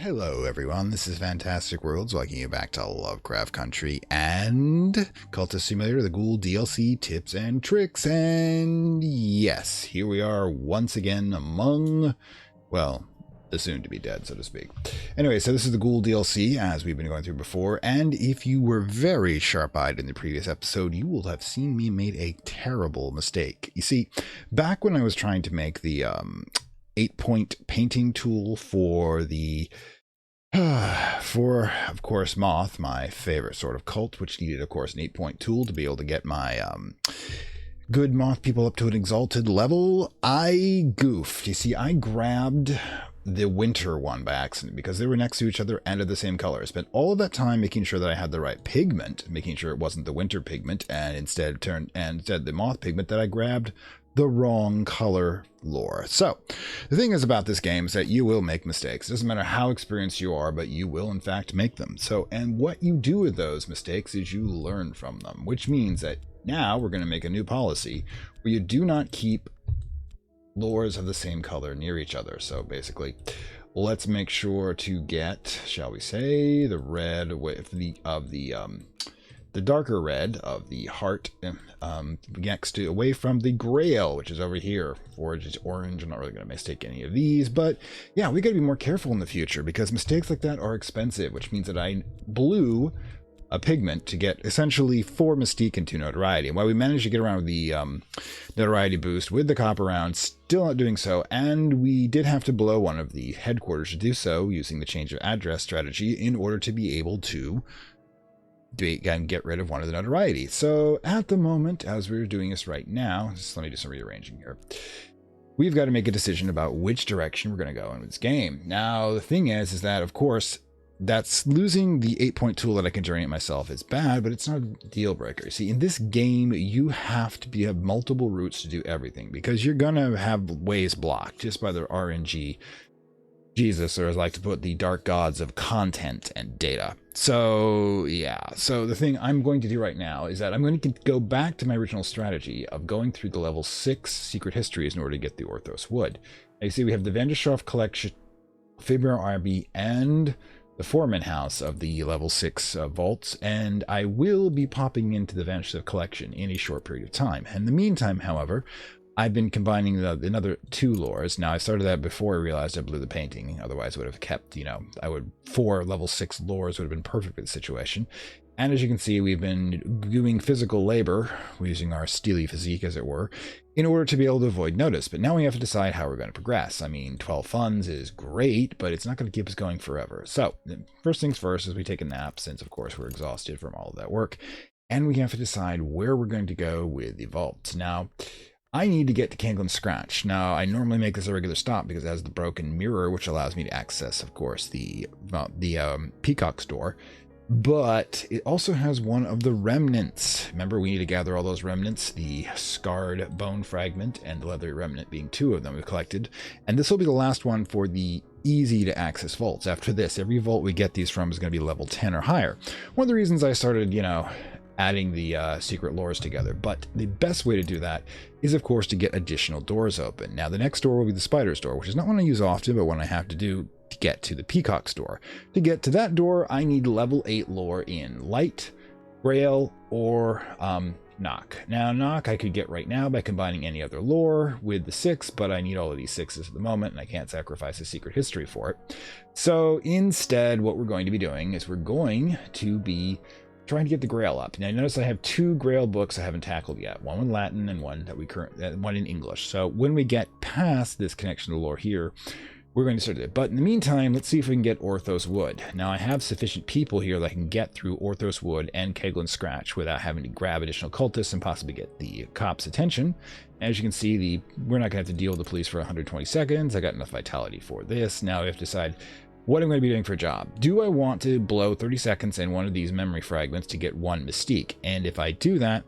Hello everyone, this is Fantastic Worlds, welcoming you back to Lovecraft Country and Cultist Simulator, the Ghoul DLC tips and tricks, and yes, here we are once again among, well, the soon-to-be dead, so to speak. Anyway, so this is the Ghoul DLC, as we've been going through before, and if you were very sharp-eyed in the previous episode, you will have seen me made a terrible mistake. You see, back when I was trying to make the 8-point painting tool for the of course Moth, my favorite sort of cult, which needed of course an 8-point tool to be able to get my good moth people up to an exalted level, I goofed. You see, I grabbed the winter one by accident because they were next to each other and of the same color. I spent all of that time making sure that I had the right pigment, making sure it wasn't the winter pigment, and instead the moth pigment that I grabbed the wrong color lore. So the thing is about this game is that you will make mistakes. It doesn't matter how experienced you are, but you will in fact make them. So, and what you do with those mistakes is you learn from them, which means that now we're going to make a new policy where you do not keep lores of the same color near each other. So basically, let's make sure to get, shall we say, the red with the darker red of the heart next to away from the grail, which is over here. Forge is orange. I'm not really going to mistake any of these, but yeah, we got to be more careful in the future because mistakes like that are expensive, which means that I blew a pigment to get essentially 4 mystique and 2 notoriety. And while we managed to get around with the notoriety boost with the copper round, still not doing so, and we did have to blow one of the headquarters to do so using the change of address strategy in order to be able to get rid of one of the notoriety. So at the moment, as we're doing this right now, just let me do some rearranging here. We've got to make a decision about which direction we're going to go in this game. Now, the thing is that, of course, that's losing the 8-point tool that I can generate myself is bad, but it's not a deal breaker. See, in this game, you have to have multiple routes to do everything because you're going to have ways blocked just by the RNG Jesus, or as I like to put, the dark gods of content and data. So yeah, so the thing I'm going to do right now is that I'm going to go back to my original strategy of going through the level 6 secret histories in order to get the Orthos wood. Now you see we have the Vandershoff collection, Fibro RB, and the Foreman house of the level 6 vaults, and I will be popping into the Vandershoff collection in a short period of time. In the meantime, however, I've been combining another 2 lores. Now, I started that before I realized I blew the painting. Otherwise, I would have kept, 4 level 6 lores would have been perfect for the situation. And as you can see, we've been doing physical labor, using our steely physique, as it were, in order to be able to avoid notice. But now we have to decide how we're going to progress. I mean, 12 funds is great, but it's not going to keep us going forever. So, first things first is we take a nap, since, of course, we're exhausted from all of that work. And we have to decide where we're going to go with the vaults. Now, I need to get to Kanglin Scratch. Now, I normally make this a regular stop because it has the broken mirror, which allows me to access, of course, the Peacock's door. But it also has one of the remnants. Remember, we need to gather all those remnants, the scarred bone fragment and the leathery remnant being 2 of them we've collected. And this will be the last one for the easy to access vaults. After this, every vault we get these from is going to be level 10 or higher. One of the reasons I started, adding the secret lores together, but the best way to do that is of course to get additional doors open. Now the next door will be the spider's door, which is not one I use often, but one I have to do to get to the peacock's door. To get to that door, I need level 8 lore in light, grail, or knock. Now knock I could get right now by combining any other lore with the 6, but I need all of these 6s at the moment and I can't sacrifice a secret history for it. So instead what we're going to be doing is we're going to be trying to get the Grail up. Now notice I have 2 Grail books I haven't tackled yet. One in Latin and one in English. So when we get past this connection to lore here, we're going to start it. But in the meantime, let's see if we can get Orthos wood. Now I have sufficient people here that I can get through Orthos wood and Kanglin Scratch without having to grab additional cultists and possibly get the cops' attention. As you can see, we're not going to have to deal with the police for 120 seconds. I got enough vitality for this. Now we have to decide what I'm going to be doing for a job. Do I want to blow 30 seconds in one of these memory fragments to get 1 mystique? And if I do that,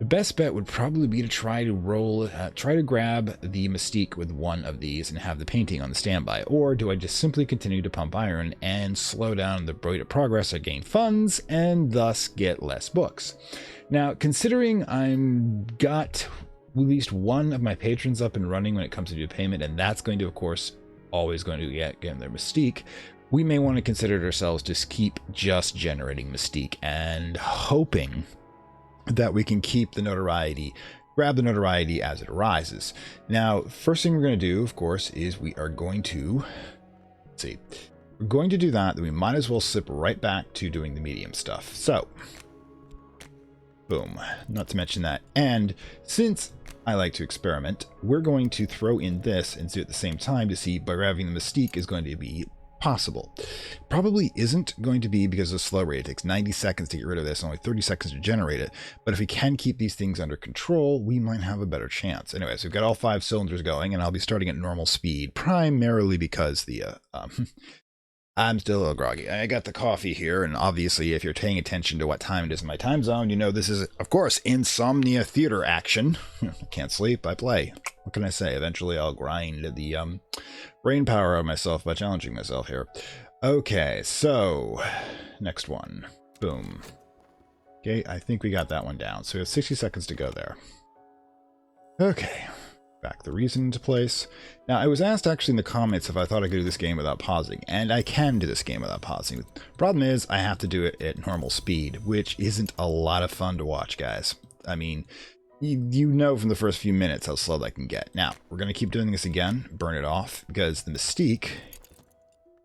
the best bet would probably be to try to grab the mystique with 1 of these and have the painting on the standby. Or do I just simply continue to pump iron and slow down the rate of progress I gain funds and thus get less books? Now, considering I've got at least 1 of my patrons up and running when it comes to do payment, and that's going to, of course, always going to get their mystique, we may want to consider it ourselves to keep just generating Mystique and hoping that we can keep the notoriety, grab the notoriety as it arises. Now, first thing we're going to do, of course, is we are going to, let's see, we're going to do that, then we might as well slip right back to doing the medium stuff. So, boom, not to mention that. And since I like to experiment, we're going to throw in this and do it at the same time to see by grabbing the Mystique is going to be possible. Probably isn't going to be because of the slow rate. It takes 90 seconds to get rid of this, only 30 seconds to generate it. But if we can keep these things under control, we might have a better chance. Anyway, so we've got all 5 cylinders going, and I'll be starting at normal speed, primarily because the I'm still a little groggy. I got the coffee here, and obviously if you're paying attention to what time it is in my time zone, you know this is, of course, insomnia theater action. I can't sleep, I play. What can I say? Eventually I'll grind the brain power of myself by challenging myself here. Okay, so next one. Boom. Okay, I think we got that one down. So we have 60 seconds to go there. Okay. Back the reason into place. Now, I was asked actually in the comments if I thought I could do this game without pausing, and I can do this game without pausing. The problem is I have to do it at normal speed, which isn't a lot of fun to watch, guys. I mean, you know from the first few minutes how slow that can get. Now, we're going to keep doing this again, burn it off, because the Mystique,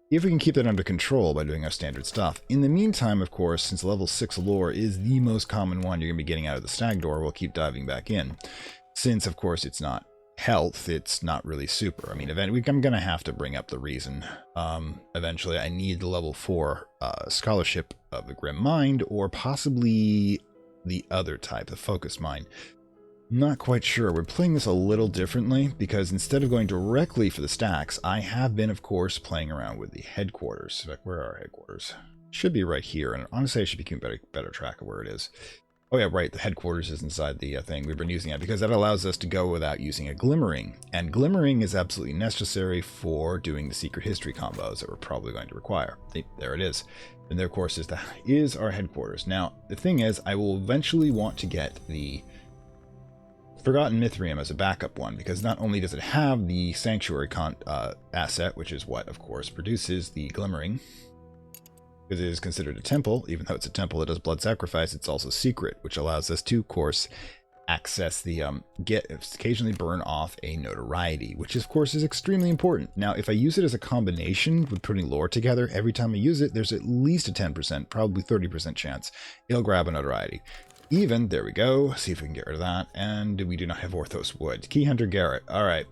if we can keep that under control by doing our standard stuff. In the meantime, of course, since level 6 lore is the most common one you're going to be getting out of the stag door, we'll keep diving back in. Since, of course, it's not health, it's not really super. I mean, eventually I'm going to have to bring up the reason. Eventually I need the level 4 scholarship of the Grim Mind, or possibly the other type, the focused mind. Not quite sure. We're playing this a little differently because instead of going directly for the stacks, I have been, of course, playing around with the headquarters. In fact, where are our headquarters? Should be right here, and honestly I should be keeping better track of where it is. Oh yeah, right, the headquarters is inside the thing. We've been using that because that allows us to go without using a glimmering. And glimmering is absolutely necessary for doing the secret history combos that we're probably going to require. There it is. And there, of course, is our headquarters. Now, the thing is, I will eventually want to get the Forgotten Mithrium as a backup one, because not only does it have the Sanctuary asset, which is what, of course, produces the glimmering, because it is considered a temple. Even though it's a temple that does blood sacrifice, it's also secret, which allows us to, of course, access the occasionally burn off a notoriety, which of course is extremely important. Now, if I use it as a combination with putting lore together, every time I use it, there's at least a 10%, probably 30% chance it'll grab a notoriety. Even, there we go, see if we can get rid of that, and we do not have Orthos Wood. Key Hunter Garrett, alright.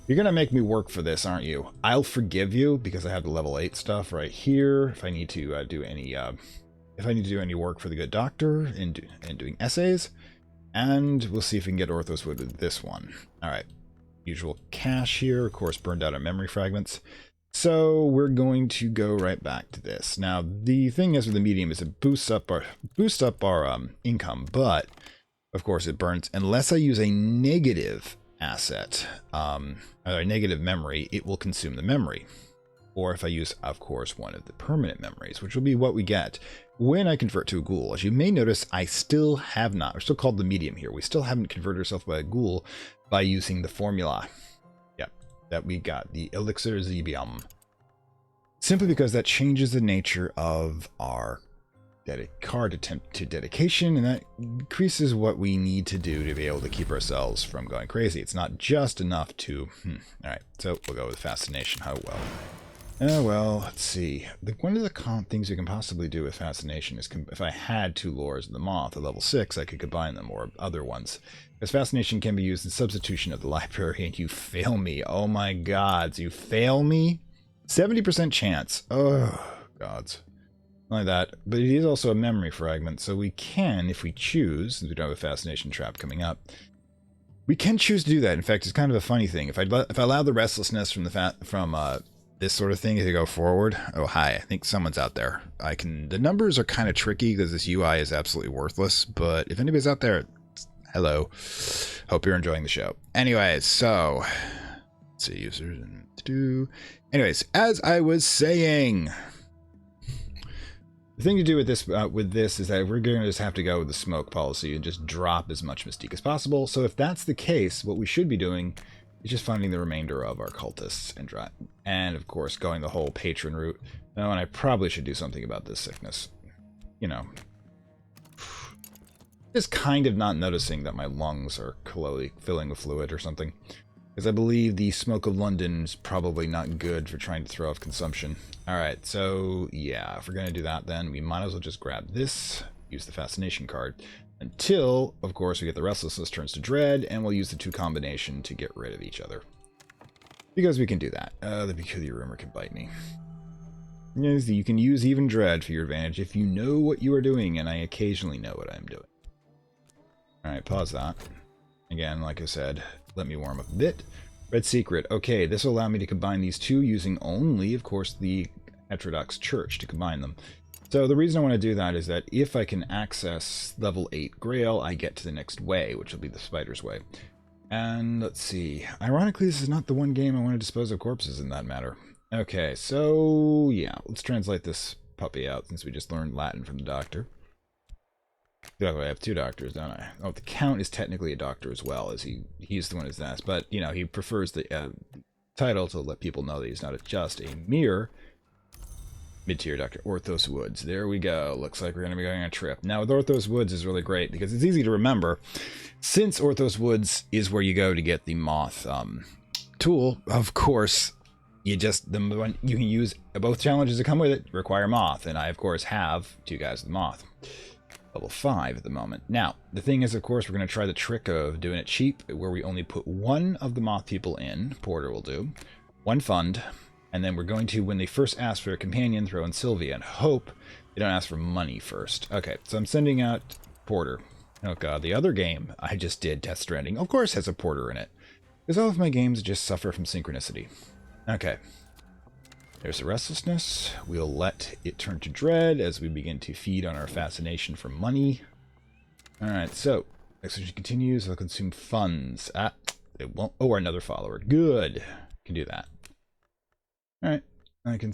You're gonna make me work for this, aren't you? I'll forgive you because I have the level 8 stuff right here. If I need to do any work for the good doctor in doing essays, and we'll see if we can get Orthos Wood with this one. All right, usual cache here. Of course, burned out our memory fragments. So we're going to go right back to this. Now, the thing is with the medium is it boosts up our income, but of course it burns unless I use a negative asset, a negative memory, it will consume the memory. Or if I use, of course, one of the permanent memories, which will be what we get when I convert to a ghoul. As you may notice, I still have not, we're still called the medium here. We still haven't converted ourselves by a ghoul by using the formula. Yep, that we got, the elixir Zebium. Simply because that changes the nature of our card attempt to dedication, and that increases what we need to do to be able to keep ourselves from going crazy. It's not just enough to all right, so we'll go with fascination. How well, let's see. One of the things you can possibly do with fascination is, if I had 2 lores of the moth at level 6, I could combine them, or other ones, because fascination can be used in substitution of the library. And you fail me, oh my gods, you fail me. 70% chance. Oh gods. Like that, but it is also a memory fragment, so we can, if we choose, since we don't have a fascination trap coming up, we can choose to do that. In fact, it's kind of a funny thing. If I allow the restlessness from this sort of thing to go forward. Oh hi, I think someone's out there. The numbers are kind of tricky because this UI is absolutely worthless, but if anybody's out there, hello. Hope you're enjoying the show. Anyways, so let's see, users and do. Anyways, as I was saying, the thing to do with this is that we're going to just have to go with the smoke policy and just drop as much Mystique as possible. So if that's the case, what we should be doing It's just finding the remainder of our cultists and of course going the whole patron route. Oh, and I probably should do something about this sickness. You know, just kind of not noticing that my lungs are slowly filling with fluid or something. Because I believe the smoke of London is probably not good for trying to throw off consumption. Alright, so yeah, if we're going to do that then, we might as well just grab this, use the fascination card, until, of course, we get the restlessness turns to dread, and we'll use the 2 combination to get rid of each other. Because we can do that. The peculiar rumor can bite me. Yes, you can use even dread for your advantage if you know what you are doing, and I occasionally know what I'm doing. Alright, pause that. Again, like I said, let me warm up a bit. Red Secret. Okay, this will allow me to combine these 2 using only, of course, the Heterodox Church to combine them. So the reason I want to do that is that if I can access level 8 Grail, I get to the next way, which will be the Spider's Way. And let's see. Ironically, this is not the one game I want to dispose of corpses in that matter. Okay, so yeah, let's translate this puppy out since we just learned Latin from the doctor. I have 2 doctors, don't I? Oh, the Count is technically a doctor as well, as he's the one who's asked. But, you know, he prefers the title to let people know that he's not just a mere mid-tier doctor. Orthos Woods. There we go. Looks like we're going to be going on a trip. Now, with Orthos Woods is really great because it's easy to remember. Since Orthos Woods is where you go to get the moth tool, of course, you can use both challenges that come with it require moth. And I, of course, have 2 guys with moth. Level 5 at the moment. Now, the thing is, of course, we're going to try the trick of doing it cheap, where we only put 1 of the moth people in. Porter will do. 1 fund. And then we're going to, when they first ask for a companion, throw in Sylvia and hope they don't ask for money first. Okay, so I'm sending out Porter. Oh god, the other game I just did, Death Stranding, of course has a Porter in it. Because all of my games just suffer from synchronicity. Okay. There's the restlessness. We'll let it turn to dread as we begin to feed on our fascination for money. Alright, so execution continues. I'll consume funds. It won't. Oh, another follower. Good. Can do that. Alright. I can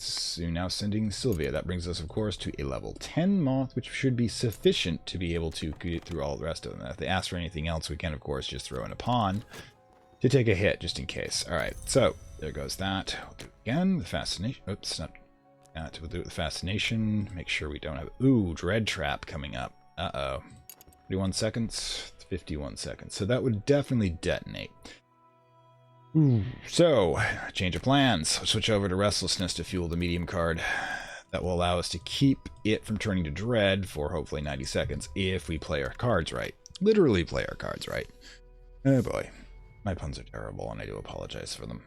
now sending Sylvia. That brings us, of course, to a level 10 moth, which should be sufficient to be able to get through all the rest of them. If they ask for anything else, we can, of course, just throw in a pawn to take a hit, just in case. Alright, so there goes that. We'll do it again. The fascination. Oops, not. We'll do it with fascination. Make sure we don't have. Ooh, dread trap coming up. Uh-oh. 51 seconds. 51 seconds. So that would definitely detonate. Ooh. So, change of plans. We'll switch over to restlessness to fuel the medium card. That will allow us to keep it from turning to dread for hopefully 90 seconds if we play our cards right. Literally play our cards right. Oh boy. My puns are terrible, and I do apologize for them.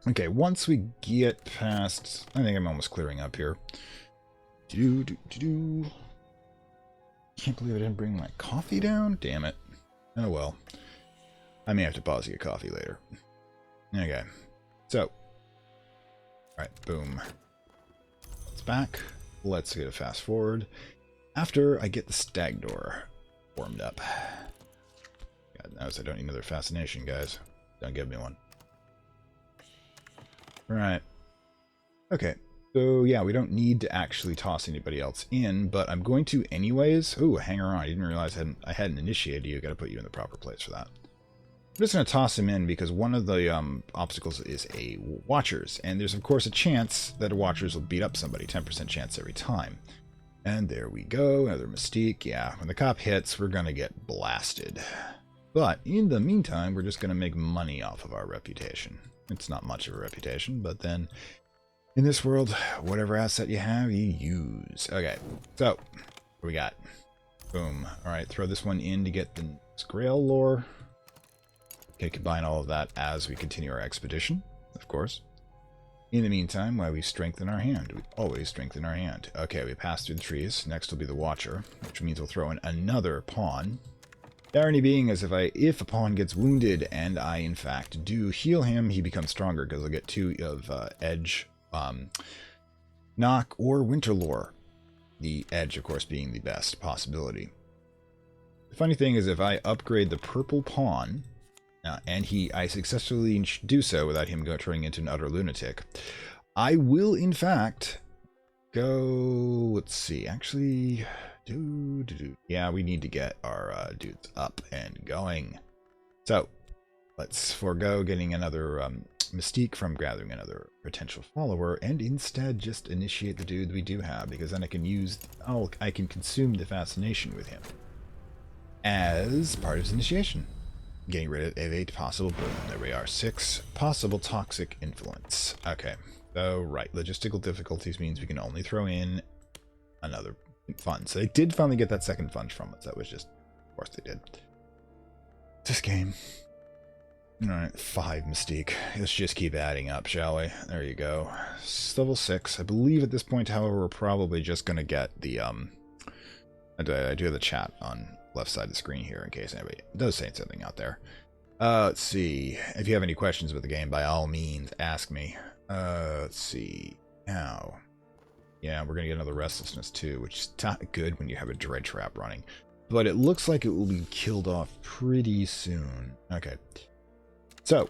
Okay, once we get past... I think I'm almost clearing up here. Can't believe I didn't bring my coffee down. Damn it. Oh well. I may have to pause to get coffee later. Okay. So. Alright, boom. It's back. Let's get a fast forward. After I get the stag door warmed up. God knows I don't need another fascination, guys. Don't give me one. Right. Okay. So, yeah, we don't need to actually toss anybody else in, but I'm going to anyways. Ooh, hang around. I didn't realize I hadn't initiated you. Got to put you in the proper place for that. I'm just going to toss him in because one of the obstacles is a Watchers, and there's, of course, a chance that a Watchers will beat up somebody. 10% chance every time. And there we go. Another Mystique. Yeah, when the cop hits, we're going to get blasted. But in the meantime, we're just going to make money off of our reputation. It's not much of a reputation, but then in this world, whatever asset you have, you use. Okay, so what do we got? Boom. All right, throw this one in to get the Grail lore. Okay, combine all of that as we continue our expedition, of course. In the meantime, while we strengthen our hand, we always strengthen our hand. Okay, we pass through the trees. Next will be the Watcher, which means we'll throw in another pawn. The irony being is if a pawn gets wounded and I in fact do heal him, he becomes stronger because I'll get 2 of edge, knock, or winter lore. The edge, of course, being the best possibility. The funny thing is if I upgrade the purple pawn, and I successfully do so without him turning into an utter lunatic, I will in fact go. Let's see, actually. Yeah, we need to get our dudes up and going. So, let's forego getting another mystique from gathering another potential follower, and instead just initiate the dude we do have, because then I can use, I can consume the fascination with him as part of his initiation. Getting rid of 8 possible, boom, there we are, 6 possible toxic influence. Okay, so right, logistical difficulties means we can only throw in another fund. So they did finally get that second fund from us. That was just, of course they did. This game. Alright, 5 mystique. Let's just keep adding up, shall we? There you go. Level 6. I believe at this point, however, we're probably just going to get the, I do have the chat on left side of the screen here in case anybody does say something out there. Let's see. If you have any questions about the game, by all means, ask me. Let's see. Now, yeah, we're going to get another restlessness too, which is not good when you have a dread trap running. But it looks like it will be killed off pretty soon. Okay. So,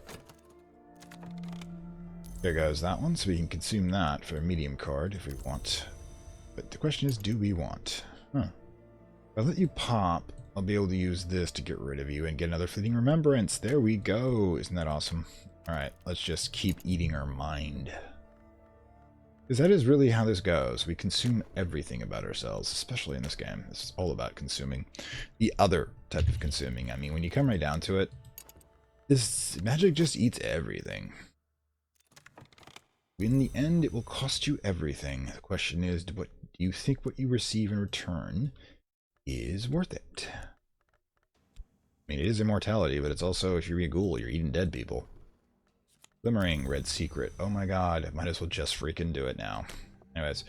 there goes that one. So we can consume that for a medium card if we want. But the question is, do we want? Huh. If I let you pop, I'll be able to use this to get rid of you and get another fleeting remembrance. There we go. Isn't that awesome? Alright, let's just keep eating our mind. Because that is really how this goes. We consume everything about ourselves, especially in this game. This is all about consuming. The other type of consuming. I mean, when you come right down to it, this magic just eats everything. In the end, it will cost you everything. The question is, do you think what you receive in return is worth it? I mean, it is immortality, but it's also, if you're a ghoul, you're eating dead people. Glimmering, red secret. Oh my god, I might as well just freaking do it now. Anyways,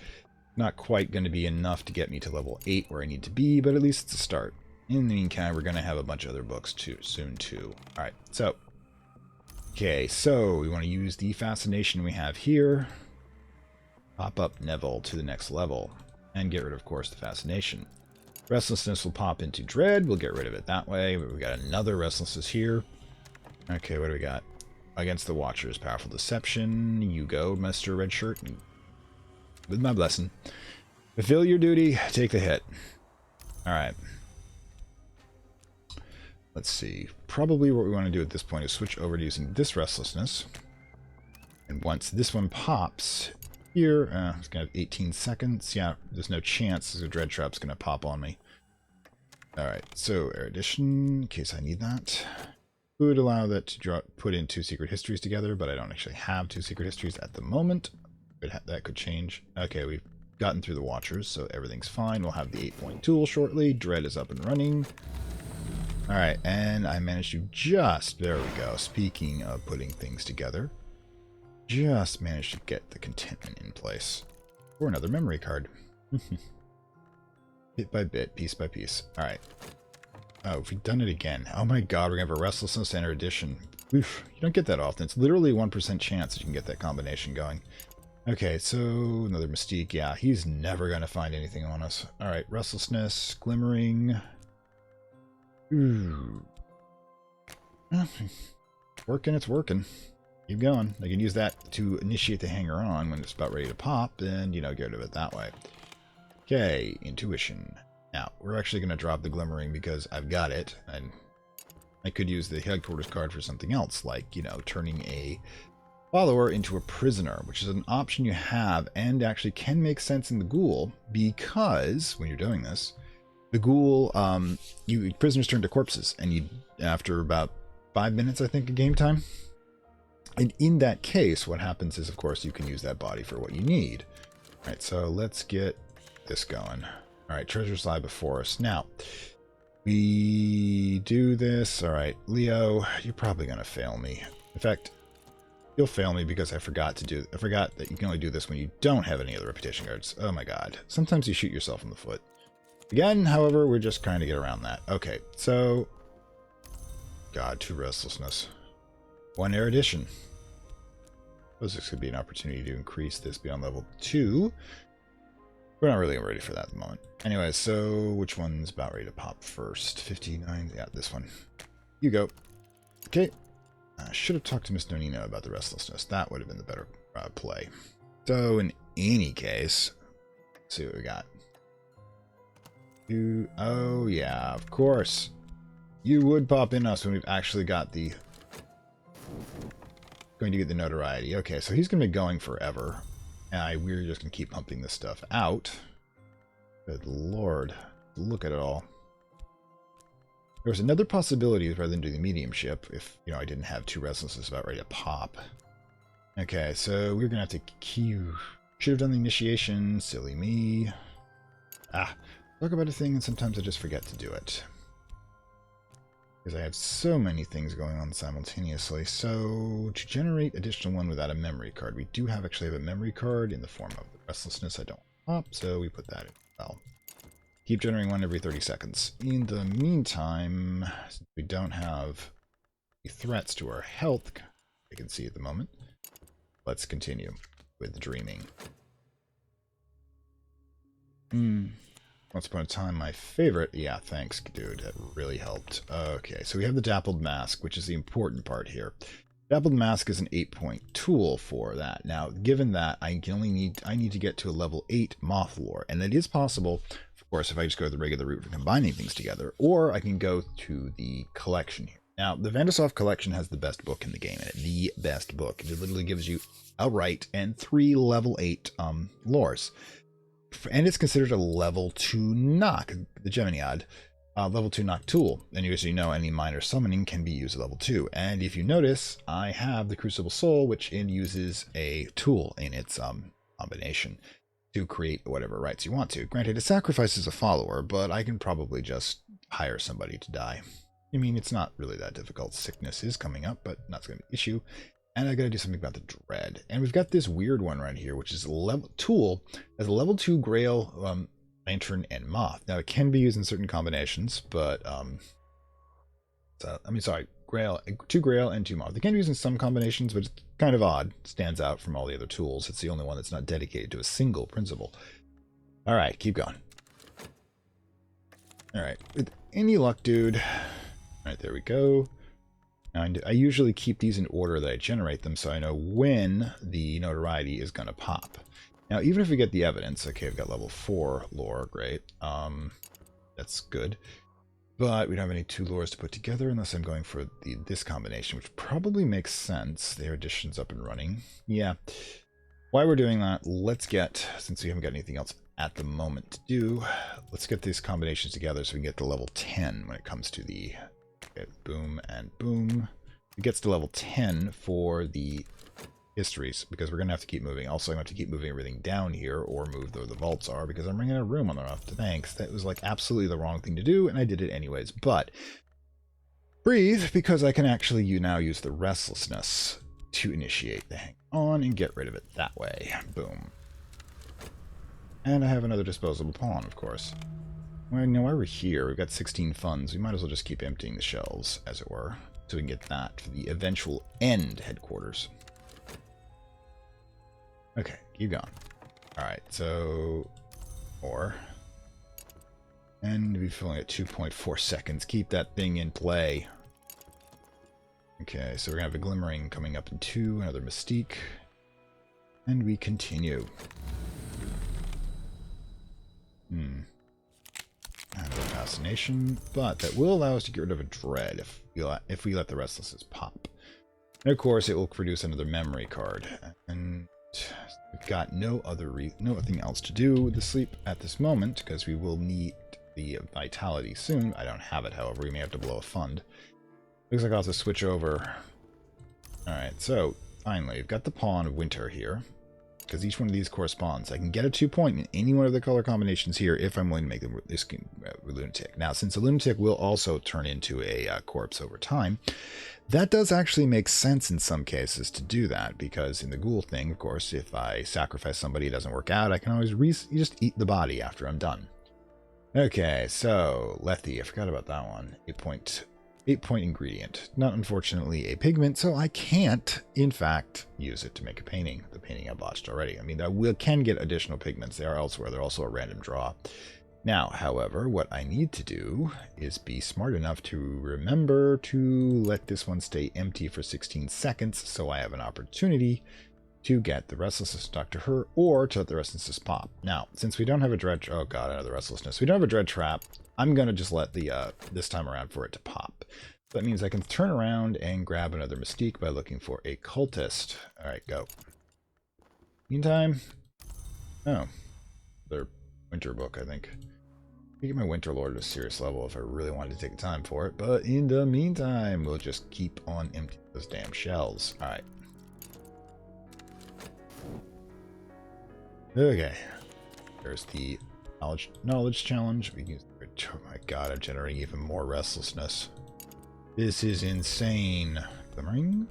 not quite going to be enough to get me to level 8 where I need to be, but at least it's a start. In the meantime, we're going to have a bunch of other books soon too. Alright, so. Okay, so we want to use the fascination we have here. Pop up Neville to the next level. And get rid of course, the fascination. Restlessness will pop into dread. We'll get rid of it that way. We got another restlessness here. Okay, what do we got? Against the Watchers, powerful deception. You go, Mr. Red Shirt. With my blessing. Fulfill your duty. Take the hit. Alright. Let's see. Probably what we want to do at this point is switch over to using this restlessness. And once this one pops here, it's going to have 18 seconds. Yeah, there's no chance the dread trap's going to pop on me. Alright, so erudition, in case I need that. Would allow that to put in 2 secret histories together, but I don't actually have 2 secret histories at the moment. That could change. Okay, we've gotten through the Watchers, so everything's fine. We'll have the 8-point tool shortly. Dread is up and running. Alright, and I managed to just, there we go, speaking of putting things together, just managed to get the contentment in place for another memory card. Bit by bit, piece by piece. Alright. Oh, we've done it again. Oh my god, we're going to have a restlessness and erudition. Oof, you don't get that often. It's literally 1% chance that you can get that combination going. Okay, so another mystique. Yeah, he's never going to find anything on us. Alright, restlessness, glimmering. Ooh. Working, it's working. Keep going. I can use that to initiate the hanger on when it's about ready to pop, and, you know, get rid of it that way. Okay, intuition. Now, we're actually going to drop the glimmering because I've got it, and I could use the headquarters card for something else, like, you know, turning a follower into a prisoner, which is an option you have and actually can make sense in the Ghoul, because when you're doing this, the Ghoul, prisoners turn to corpses, and you, after about 5 minutes, I think, of game time. And in that case, what happens is, of course, you can use that body for what you need. All right, so let's get this going. All right, treasures lie before us. Now, we do this. All right, Leo, you're probably going to fail me. In fact, you'll fail me because I forgot that you can only do this when you don't have any other reputation cards. Oh my god. Sometimes you shoot yourself in the foot. Again, however, we're just trying to get around that. Okay, so... God, 2 restlessness. 1 erudition. Suppose this could be an opportunity to increase this beyond level 2. We're not really ready for that at the moment. Anyway, so which one's about ready to pop first? 59? Yeah, this one. You go. Okay. I should have talked to Miss Nonino about the restlessness. That would have been the better play. So, in any case, let's see what we got. Oh, yeah, of course. You would pop in us when we've actually got the Going to get the notoriety. Okay, so he's going to be going forever. And we're just going to keep pumping this stuff out. Good lord. Look at it all. There was another possibility rather than doing the mediumship if, you know, I didn't have two restlessness about ready to pop. Okay, so we're going to have to queue. Should have done the initiation. Silly me. Talk about a thing and sometimes I just forget to do it. Because I have so many things going on simultaneously. So, to generate additional one without a memory card, we do actually have a memory card in the form of the restlessness I don't pop, so we put that in. Well, keep generating one every 30 seconds. In the meantime, since we don't have any threats to our health, I can see at the moment, let's continue with dreaming. Once upon a time, my favorite. Yeah, thanks, dude. That really helped. Okay, so we have the Dappled Mask, which is the important part here. Dappled Mask is an 8-point tool for that. Now, given that, I need to get to a level 8 Moth Lore, and it is possible, of course, if I just go the regular route for combining things together, or I can go to the collection here. Now, the Vandersoft collection has the best book in the game, and the best book. It literally gives you outright and 3 level 8 lores. And it's considered a level 2 knock, the Geminiad, level 2 knock tool. And as you know, any minor summoning can be used at level 2. And if you notice, I have the Crucible Soul, which uses a tool in its combination to create whatever rights you want to. Granted, it sacrifices a follower, but I can probably just hire somebody to die. I mean, it's not really that difficult. Sickness is coming up, but not going to be an issue. And I got to do something about the dread. And we've got this weird one right here, which is a level tool as a level 2 Grail, Lantern, and Moth. Now, it can be used in certain combinations, but, Grail, 2 Grail and 2 Moth. They can be used in some combinations, but it's kind of odd. It stands out from all the other tools. It's the only one that's not dedicated to a single principle. All right, keep going. All right, with any luck, dude. All right, there we go. And I usually keep these in order that I generate them so I know when the notoriety is going to pop. Now, even if we get the evidence, okay, I've got level 4 lore, great. That's good. But we don't have any 2 lores to put together unless I'm going for this combination, which probably makes sense. Their addition's up and running. Yeah. While we're doing that, let's get, since we haven't got anything else at the moment to do, let's get these combinations together so we can get to level 10 when it comes to the... Okay, boom and boom. It gets to level 10 for the histories, because we're going to have to keep moving. Also, I'm going to have to keep moving everything down here, or move where the vaults are, because I'm running out of room on the left. Thanks. That was like absolutely the wrong thing to do, and I did it anyways. But breathe, because I can actually now use the restlessness to initiate the hang on and get rid of it that way. Boom. And I have another disposable pawn, of course. Well, now while we're here, we've got 16 funds. We might as well just keep emptying the shelves, as it were, so we can get that for the eventual end headquarters. Okay, keep going. Alright, so... more. And we're filling at 2.4 seconds. Keep that thing in play. Okay, so we're going to have a glimmering coming up in 2, another mystique. And we continue. Another fascination, but that will allow us to get rid of a dread if we let the restlessness pop. And of course, it will produce another memory card. And we've got nothing else to do with the sleep at this moment, because we will need the vitality soon. I don't have it, however. We may have to blow a fund. Looks like I'll have to switch over. Alright, so finally, we've got the Pawn of Winter here, because each one of these corresponds. I can get a 2-point in any one of the color combinations here if I'm willing to make them this lunatic. Now, since the lunatic will also turn into a corpse over time, that does actually make sense in some cases to do that, because in the ghoul thing, of course, if I sacrifice somebody, it doesn't work out, I can always just eat the body after I'm done. Okay, so Lethe, I forgot about that one. 8-point ingredient. Not unfortunately a pigment, so I can't, in fact, use it to make a painting. The painting I botched already. I mean, I can get additional pigments. They are elsewhere. They're also a random draw. Now, however, what I need to do is be smart enough to remember to let this one stay empty for 16 seconds so I have an opportunity to get the restlessness stuck to her, or to let the restlessness pop. Now, since we don't have a dread... oh god, another restlessness. We don't have a dread trap. I'm going to just let the this time around for it to pop. That means I can turn around and grab another Mystique by looking for a Cultist. Alright, go. Meantime... Oh. Their Winter book, I think. I get my Winter Lord at a serious level if I really wanted to take the time for it. But in the meantime, we'll just keep on emptying those damn shells. Alright. Okay. There's the knowledge challenge. We use, oh my god, I'm generating even more restlessness. This is insane. Glimmering.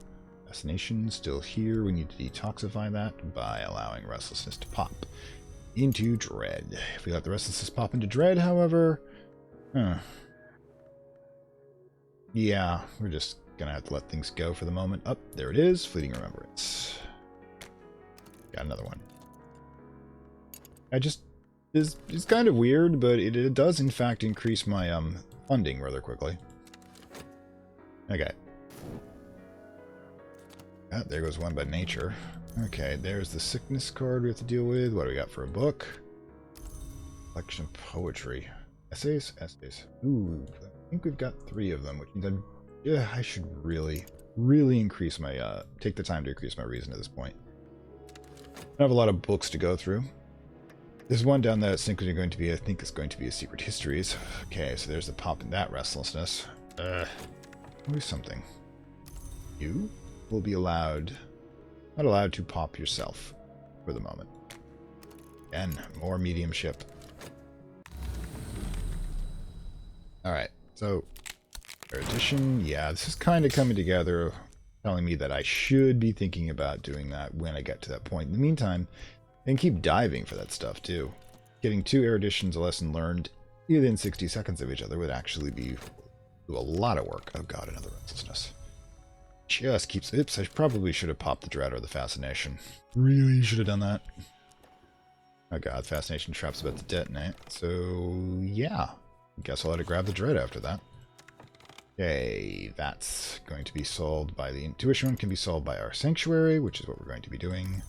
Fascination still here. We need to detoxify that by allowing restlessness to pop into dread. If we let the restlessness pop into dread, however, yeah, we're just gonna have to let things go for the moment. Up, there it is. Fleeting remembrance. Got another one. It's kind of weird, but it does in fact increase my funding rather quickly. Okay. Ah, there goes one by nature. Okay, there's the sickness card we have to deal with. What do we got for a book? Collection of poetry. Essays? Essays. Ooh, I think we've got 3 of them, which means I should really increase my, take the time to increase my reason at this point. I have a lot of books to go through. There's one down there I think is going to be a Secret Histories. Okay, so there's the pop in that restlessness. Do something. You will be not allowed to pop yourself for the moment. Again, more mediumship. Alright, so erudition, yeah, this is kind of coming together, telling me that I should be thinking about doing that when I get to that point. In the meantime, and keep diving for that stuff too. Getting 2 eruditions, a lesson learned within 60 seconds of each other would actually be do a lot of work. Oh god, another restlessness. Just keeps... Oops, I probably should have popped the dread or the fascination. Really should have done that. Oh god, fascination trap's about to detonate. So, yeah. Guess I'll have to grab the dread after that. Okay, that's going to be solved by the intuition one, can be solved by our sanctuary, which is what we're going to be doing.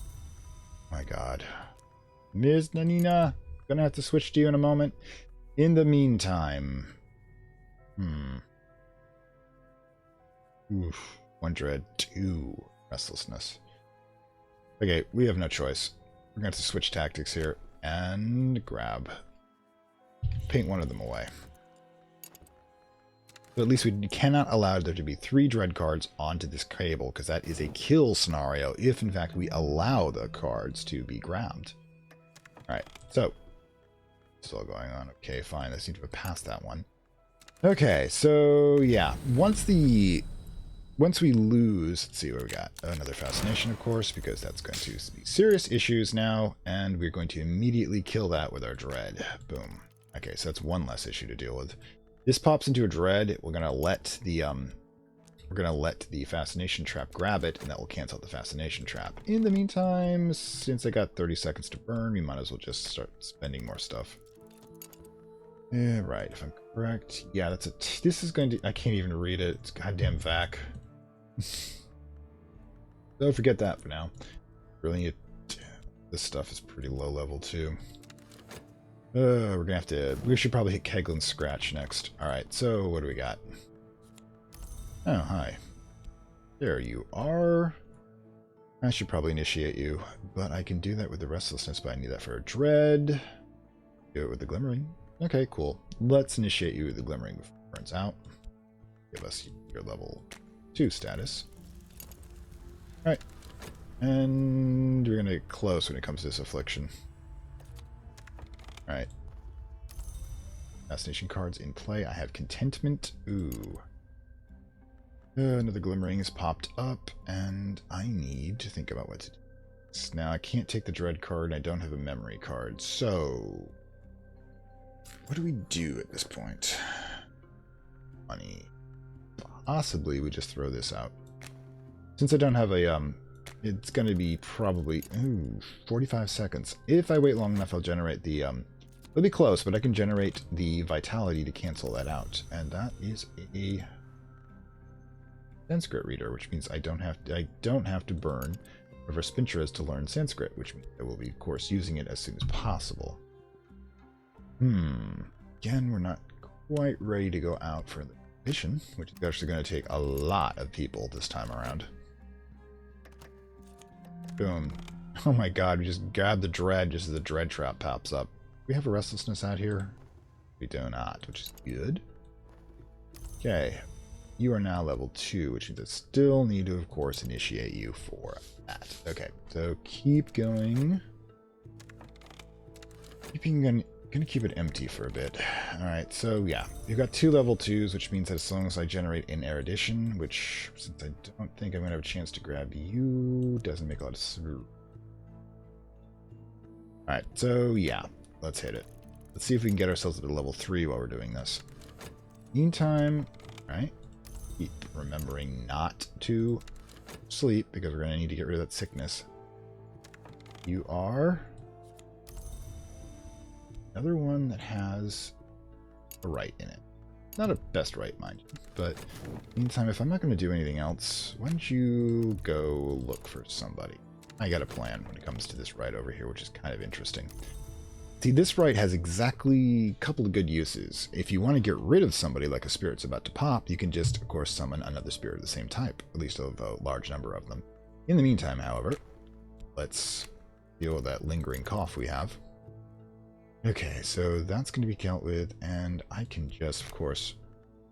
My god. Ms. Nanina, gonna have to switch to you in a moment. In the meantime... Oof. 1 dread, 2 restlessness. Okay, we have no choice. We're going to have to switch tactics here and grab. Paint one of them away. But at least we cannot allow there to be 3 dread cards onto this cable, because that is a kill scenario if in fact we allow the cards to be grabbed. Alright, so still going on. Okay, fine. I seem to have passed that one. Okay, so yeah. Once we lose, let's see what we got. Another fascination, of course, because that's going to be serious issues now, and we're going to immediately kill that with our dread. Boom. Okay, so that's 1 less issue to deal with. This pops into a dread. We're gonna let the fascination trap grab it, and that will cancel out the fascination trap. In the meantime, since I got 30 seconds to burn, we might as well just start spending more stuff. Yeah, right. If I'm correct, yeah, that's a. This is going to. I can't even read it. It's goddamn vac. So forget that for now. Really, this stuff is pretty low level too. We're gonna have to. We should probably hit Keglin's Scratch next. Alright, so what do we got? Oh, hi. There you are. I should probably initiate you, but I can do that with the restlessness, but I need that for a dread. Do it with the glimmering. Okay, cool. Let's initiate you with the glimmering before it burns out. Give us your level 2 status. Alright. And we're gonna get close when it comes to this affliction. Alright. Fascination cards in play. I have contentment. Ooh. Another glimmering has popped up, and I need to think about what to do. Now, I can't take the dread card, and I don't have a memory card, so... What do we do at this point? Money. Possibly we just throw this out. Since I don't have a, it's going to be probably, 45 seconds. If I wait long enough, I'll generate the, it'll be close, but I can generate the vitality to cancel that out. And that is a Sanskrit reader, which means I don't have to burn River Spintras to learn Sanskrit, which means I will be, of course, using it as soon as possible. Again, we're not quite ready to go out for the mission, which is actually going to take a lot of people this time around. Boom. Oh my god, we just grab the dread just as the dread trap pops up. Do we have a restlessness out here? We do not, which is good. Okay. You are now level 2, which means I still need to, of course, initiate you for that. Okay, so keep going. Gonna keep it empty for a bit. Alright, so yeah. You've got 2 level 2s, which means that as long as I generate an erudition, which, since I don't think I'm gonna have a chance to grab you, doesn't make a lot of sense. Alright, so yeah. Let's hit it. Let's see if we can get ourselves up to level 3 while we're doing this. Meantime, alright. Keep remembering not to sleep, because we're going to need to get rid of that sickness. You are another one that has a right in it. Not a best right, mind you, but meantime, if I'm not going to do anything else, why don't you go look for somebody? I got a plan when it comes to this right over here, which is kind of interesting. See, this right has exactly a couple of good uses. If you want to get rid of somebody like a spirit's about to pop, you can just, of course, summon another spirit of the same type, at least of a large number of them. In the meantime, however, let's deal with that lingering cough we have. Okay, so that's going to be dealt with, and I can just, of course,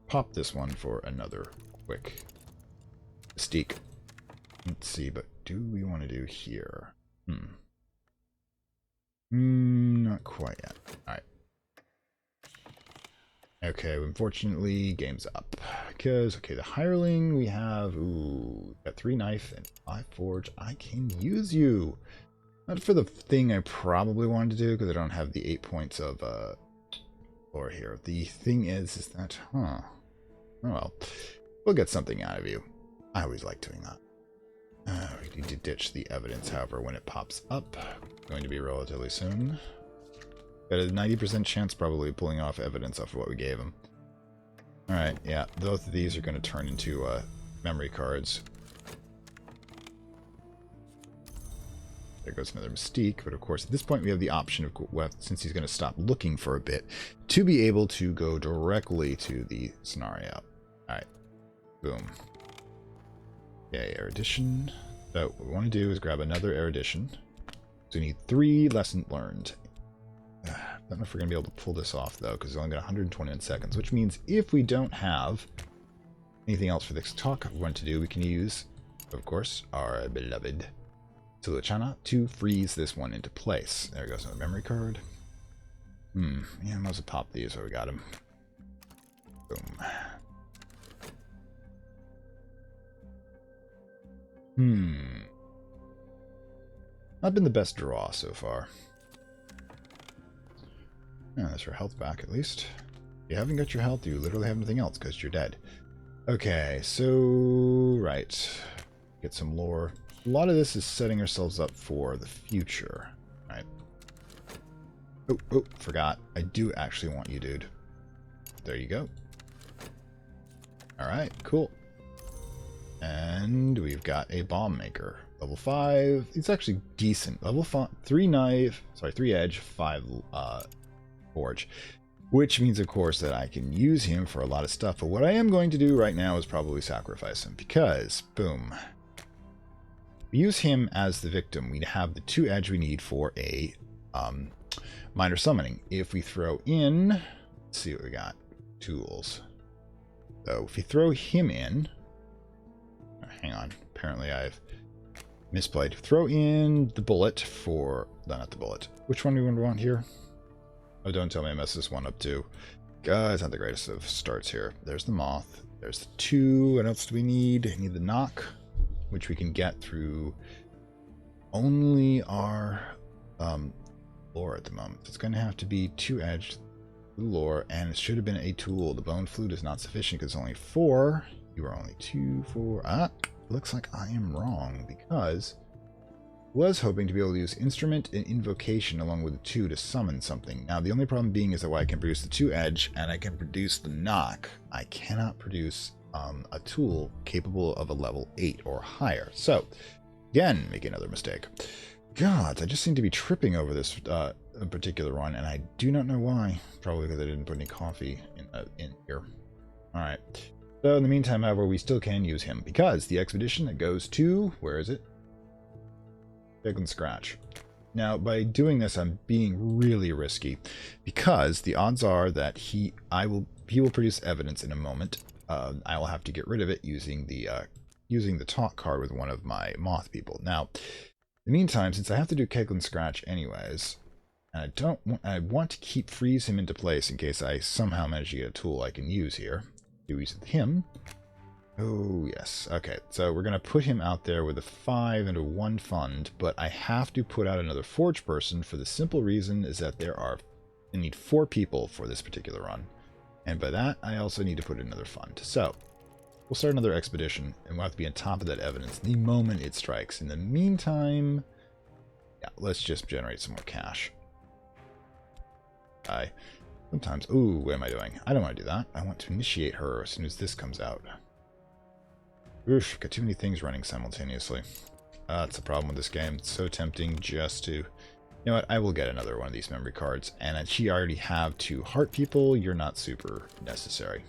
pop this one for another quick mystique. Let's see, but do we want to do here? Not quite yet. Alright. Okay, unfortunately, game's up. Because, okay, the hireling we have, ooh, got 3 knife and 5 forge. I can use you. Not for the thing I probably wanted to do, because I don't have the 8 points of lore here. The thing is that, oh well, we'll get something out of you. I always like doing that. We need to ditch the evidence, however, when it pops up. Going to be relatively soon. Got a 90% chance probably of pulling off evidence off of what we gave him. Alright, yeah, both of these are going to turn into memory cards. There goes another mystique, but of course at this point we have the option of, well, since he's going to stop looking for a bit, to be able to go directly to the scenario. Alright, boom. Okay, erudition. So what we want to do is grab another erudition. So we need 3 lessons learned. I don't know if we're going to be able to pull this off, though, because it's only got 121 seconds, which means if we don't have anything else for this talk we want to do, we can use, of course, our beloved Sulachana to freeze this one into place. There goes another memory card. Yeah, I might as well pop these while we got him. Boom. Not been the best draw so far. Yeah, that's your health back at least. If you haven't got your health, you literally have nothing else because you're dead. Okay, so right. Get some lore. A lot of this is setting ourselves up for the future. Right. Oh, forgot. I do actually want you, dude. There you go. Alright, cool. And we've got a bomb maker. Level 5. It's actually decent. Level 5, 3 knife, sorry, 3 edge, 5 forge. Which means, of course, that I can use him for a lot of stuff. But what I am going to do right now is probably sacrifice him. Because, boom. We use him as the victim. We have the 2 edge we need for a minor summoning. If we throw in, let's see what we got. Tools. So if we throw him in, hang on, apparently I've misplayed. Throw in the bullet for, no, not the bullet. Which one do we want here? Oh, don't tell me I messed this one up too. It's not the greatest of starts here. There's the moth. There's the 2. What else do we need? We need the knock, which we can get through only our lore at the moment. It's going to have to be 2-edged lore, and it should have been a tool. The bone flute is not sufficient because it's only 4. You are only 2, 4. Looks like I am wrong because I was hoping to be able to use instrument and invocation along with the 2 to summon something. Now the only problem being is that while I can produce the 2-edge and I can produce the knock, I cannot produce a tool capable of a level 8 or higher. So again, making another mistake. God, I just seem to be tripping over this particular one, and I do not know why. Probably because I didn't put any coffee in here. Alright. So in the meantime, however, we still can use him because the expedition that goes to, where is it? Pick and scratch. Now, by doing this, I'm being really risky because the odds are that he will produce evidence in a moment. I will have to get rid of it using the talk card with one of my moth people. Now, in the meantime, since I have to do kick and scratch anyways, and I want to freeze him into place in case I somehow manage to get a tool I can use here. Use him. Oh, yes. Okay, so we're going to put him out there with a 5 and a 1 fund, but I have to put out another forge person for the simple reason is that I need 4 people for this particular run. And by that, I also need to put in another fund. So, we'll start another expedition, and we'll have to be on top of that evidence the moment it strikes. In the meantime, yeah, let's just generate some more cash. Sometimes, ooh, what am I doing? I don't want to do that. I want to initiate her as soon as this comes out. Oof, got too many things running simultaneously. That's the problem with this game. It's so tempting just to... You know what? I will get another one of these memory cards. And she already have 2 heart people. You're not super necessary.